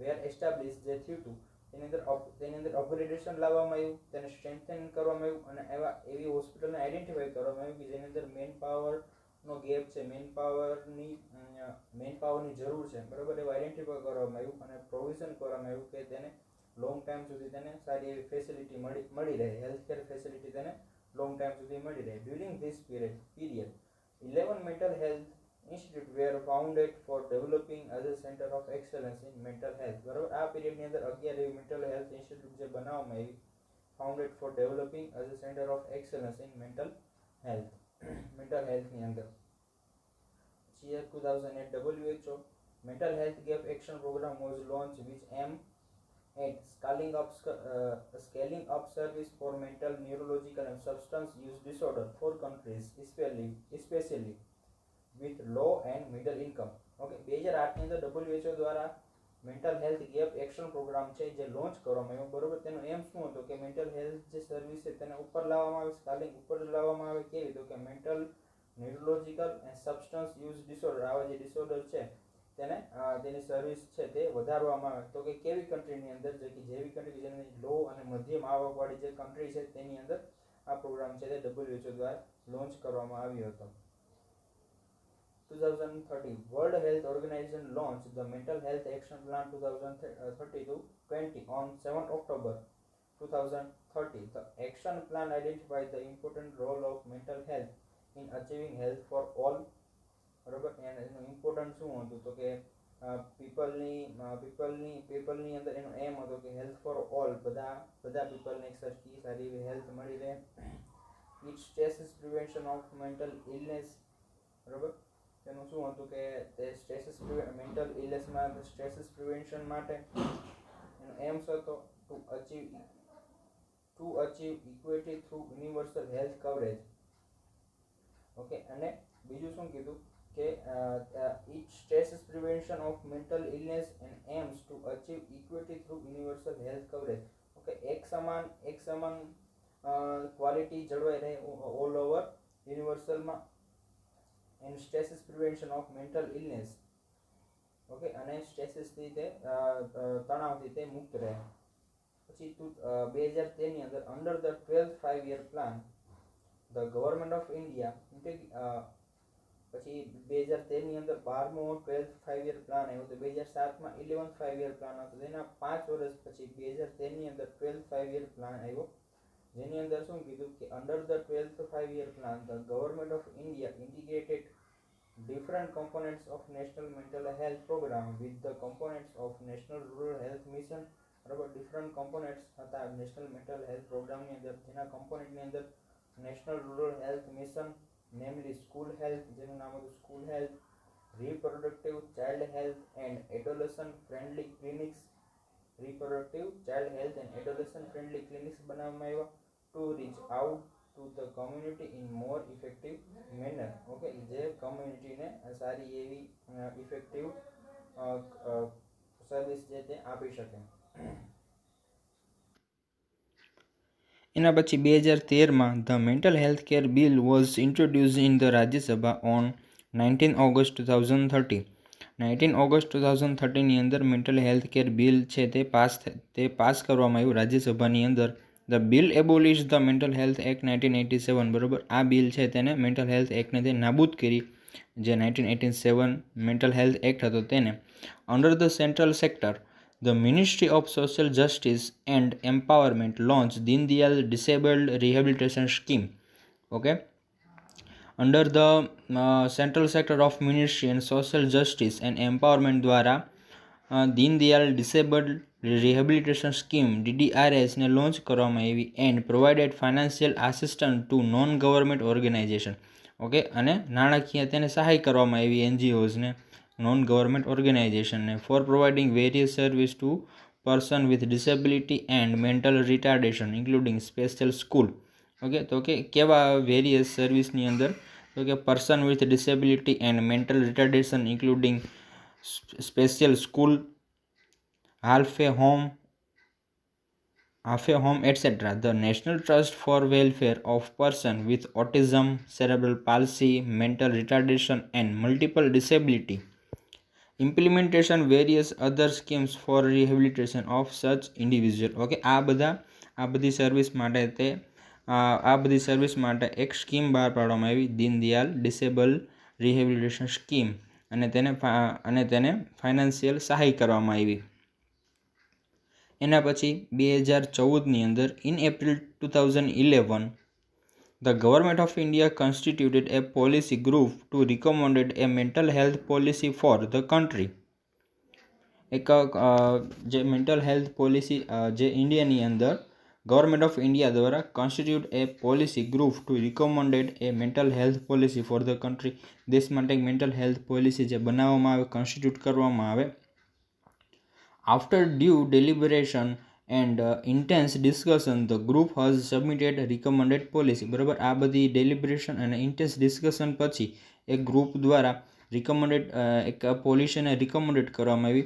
were establish જે થયું હતું તેની અંદર upgradation લાવવામાં આવ્યું, તેને સ્ટ્રેન્થન કરવામાં આવ્યું અને એવી હોસ્પિટલને આઈડેન્ટિફાઈ કરવામાં આવ્યું કે જેની અંદર મેન પાવરનો ગેપ છે, મેન પાવરની જરૂર છે. બરાબર, એવું આઈડેન્ટિફાઈ કરવામાં આવ્યું અને પ્રોવિઝન કરવામાં આવ્યું કે તેને લોંગ ટાઈમ સુધી તેને સારી એવી ફેસિલિટી મળી રહે, હેલ્થ કેર ફેસિલિટી તેને લોંગ ટાઈમ સુધી મળી રહે. During this period 11 mental health institute were founded for developing as a center of excellence in mental health. બરાબર, આ પીરિયડની અંદર 11 એવી મેન્ટલ હેલ્થ ઇન્સ્ટિટ્યૂટ જે બનાવવામાં આવી, founded for developing as a center of excellence in mental healthની અંદર. 2008 WHO mental health gap action program was launched which aimed at scaling up service for mental, neurological and substance use disorder for countries especially with low and middle income. Okay, 2008 ની અંદર WHO દ્વારા mental health gap action programme છે જે launch કરવામાં આવ્યો, બરોબર. તેનો એમ શું હતો કે મેન્ટલ હેલ્થ જે સર્વિસ છે તેને ઉપર લાવવામાં આવે, સ્ટાર્ટિંગ ઉપર લાવવામાં આવે. કેવી? તો કે mental, neurological and substance use disorder, આવા જે ડિસઓર્ડર છે તેને તેની સર્વિસ છે તે વધારવામાં આવે. તો કે કેવી કન્ટ્રીની અંદર, જેવી કન્ટ્રી જેની લો અને મધ્યમ આવકવાળી જે કન્ટ્રી છે તેની અંદર આ પ્રોગ્રામ છે તે WHO દ્વારા લોન્ચ કરવામાં આવ્યો હતો. 2030 World Health Organization launched the Mental Health Action Plan 2030-20 on 7 October 2030. The action plan identified the important role of mental health in achieving health for all. બરાબર. એનું ઇમ્પોર્ટન્ટ શું હતું? તો કે પીપલની અંદર એનો એમ હતો કે હેલ્થ ફોર ઓલ, બધા પીપલને એક સરખી સારી એવી હેલ્થ મળી રહે. It stresses prevention of mental illness. બરાબર. તેનું શું હતું કે તે મેન્ટલ ઇલનેસમાં સ્ટ્રેસીસ પ્રિવેન્શન માટે એનો એમ્સ હતો to achieve equity through universal health coverage. Okay. અને બીજું શું કીધું કે it stresses prevention of mental illness and aims to achieve equity through universal health coverage. Okay. એક સમાન ક્વોલિટી જળવાઈ રહે ઓલ ઓવર યુનિવર્સલમાં, and stresses prevention of mental illness. Okay. અને સ્ટ્રેસીસથી તે તણાવથી તે મુક્ત રહે. પછી 2013ની અંદર under the 12th 5-year plan the government of India, પછી 2013ની અંદર 12મો 12th 5-year પ્લાન આવ્યો. તો 2007માં 11th 5-year પ્લાન હતો. તેના 5 વર્ષ પછી 2013ની અંદર 12th 5-year પ્લાન આવ્યો, જેની અંદર શું કીધું કે under the 12th 5-year plan the government of India integrated different components of national mental health program with the components of national rural health mission. બરાબર. ડિફરન્ટ કમ્પોનન્ટ્સ હતા નેશનલ મેન્ટલ હેલ્થ પ્રોગ્રામની અંદર, જેના કમ્પોનન્ટની અંદર national rural health mission, નેમલી school health, જેનું નામ હતું school health, reproductive child health and adolescent friendly clinics, reproductive child health and adolescent friendly clinics બનાવવામાં આવ્યા to reach out to the community in more effective manner. Okay. જે કમ્યુનિટીને સારી એવી effective service જે તે આપી શકે. એના પછી 2013માં the mental health care bill was introduce in the Rajya Sabha on 19 August 2030. 19 August 2030ની અંદર મેન્ટલ હેલ્થ કેર બિલ છે તે પાસ કરવામાં આવ્યું રાજ્યસભાની અંદર. The bill abolish the mental health act 1987. બરાબર. આ બિલ છે તેને મેન્ટલ હેલ્થ એક્ટને તે નાબૂદ કરી, જે 1987 મેન્ટલ હેલ્થ એક્ટ હતો તેને. Under the central sector, the Ministry of Social Justice and Empowerment launched Deen Dayal Disabled Rehabilitation Scheme. Okay. Under the central sector of Ministry and Social Justice and Empowerment દ્વારા Deen Dayal disabled rehabilitation scheme DDRS ને launch કરવામાં આવી and provided financial assistant to non government organisation. Okay. અને નાણાકીય તેને સહાય કરવામાં આવી NGOsને, નોન ગવર્મેન્ટ ઓર્ગેનાઇઝેશનને, for providing various service to person with disability and mental retardation including special school. Okay. તો કે કેવા વેરિયસ સર્વિસની અંદર? તો કે person with disability and mental retardation including special school, half a home, etc. The National Trust for Welfare of Person with Autism, Cerebral Palsy, Mental Retardation and Multiple Disability. Implementation various other schemes for rehabilitation of such individual. Okay. આ બધી service માટે એક scheme બહાર પાડવામાં આવી, Deen Dayal disable rehabilitation scheme, અને તેને financial સહાય કરવામાં આવી. એના પછી 2014ની અંદર in April 2011 the government of India constituted a policy group to recommended a mental health policy for the country. એક જે મેન્ટલ હેલ્થ પોલિસી જે ઇન્ડિયાની અંદર ગવર્મેન્ટ ઓફ ઇન્ડિયા દ્વારા constitute a policy group to recommended a mental health policy for the country. દેશ માટે એક mental health policy જે બનાવવામાં આવે, કોન્સ્ટિટ્યુટ કરવામાં આવે. After due deliberation and intense discussion the group has submitted recommended policy. બરાબર. આ બધી ડેલિબરેશન અને ઇન્ટેન્સ ડિસ્કશન પછી એક ગ્રુપ દ્વારા એક પોલિસીને રિકમેન્ડેડ કરવામાં આવી.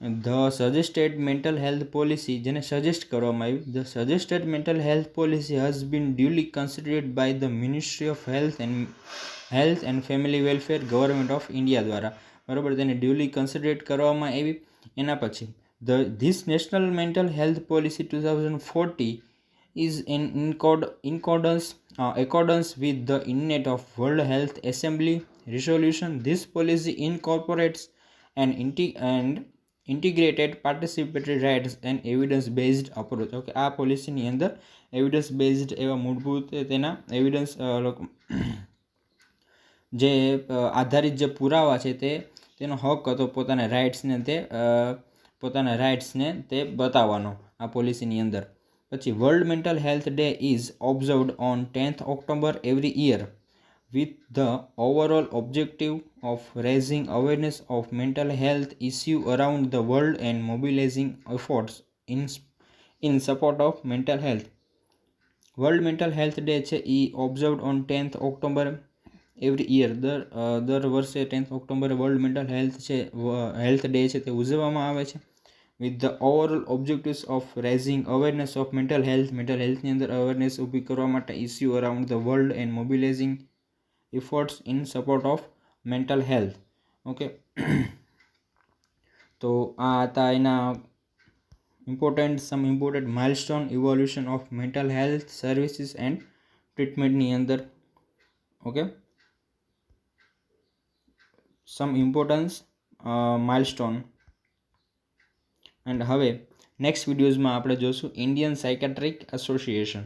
The suggested mental health policy, જેને સજેસ્ટ કરવામાં આવી, the suggested mental health policy has been duly considered by the ministry of health and family welfare government of India દ્વારા, બરાબર, તેને ડ્યુલી કન્સિડર્ડ કરવામાં આવી. એના પછી this national mental health policy 2040 is in accordance with the intent of World Health Assembly resolution. This policy incorporates an integrated participatory rights and evidence based approach. Okay, આ પોલિસીની અંદર એવિડન્સ બેઝડ એવા મૂળભૂત તેના એવિડન્સ જે આધારિત જે પુરાવા છે તેનો હક હતો પોતાના રાઇટ્સને તે બતાવવાનો આ પોલિસીની અંદર. પછી world mental health day is observed on 10th October every year with the overall objective of raising awareness of mental health issue around the world and mobilizing efforts in support of mental health. World mental health day છે એ observed on 10th October every year, દર વર્ષે 10th ઓક્ટોબરે world mental health day છે તે ઉજવવામાં આવે છે. with the overall objectives of raising awareness of mental healthની અંદર અવેરનેસ ઊભી કરવા માટે issue around the world and mobilising efforts in support of mental health. Okay, તો આ હતા એના some important milestone evolution of mental health services and ટ્રીટમેન્ટની અંદર. Okay, some importance milestone. And હવે નેક્સ્ટ વિડીયોઝમાં આપણે જોઈશું ઇન્ડિયન સાયકેટ્રિક એસોસિએશન.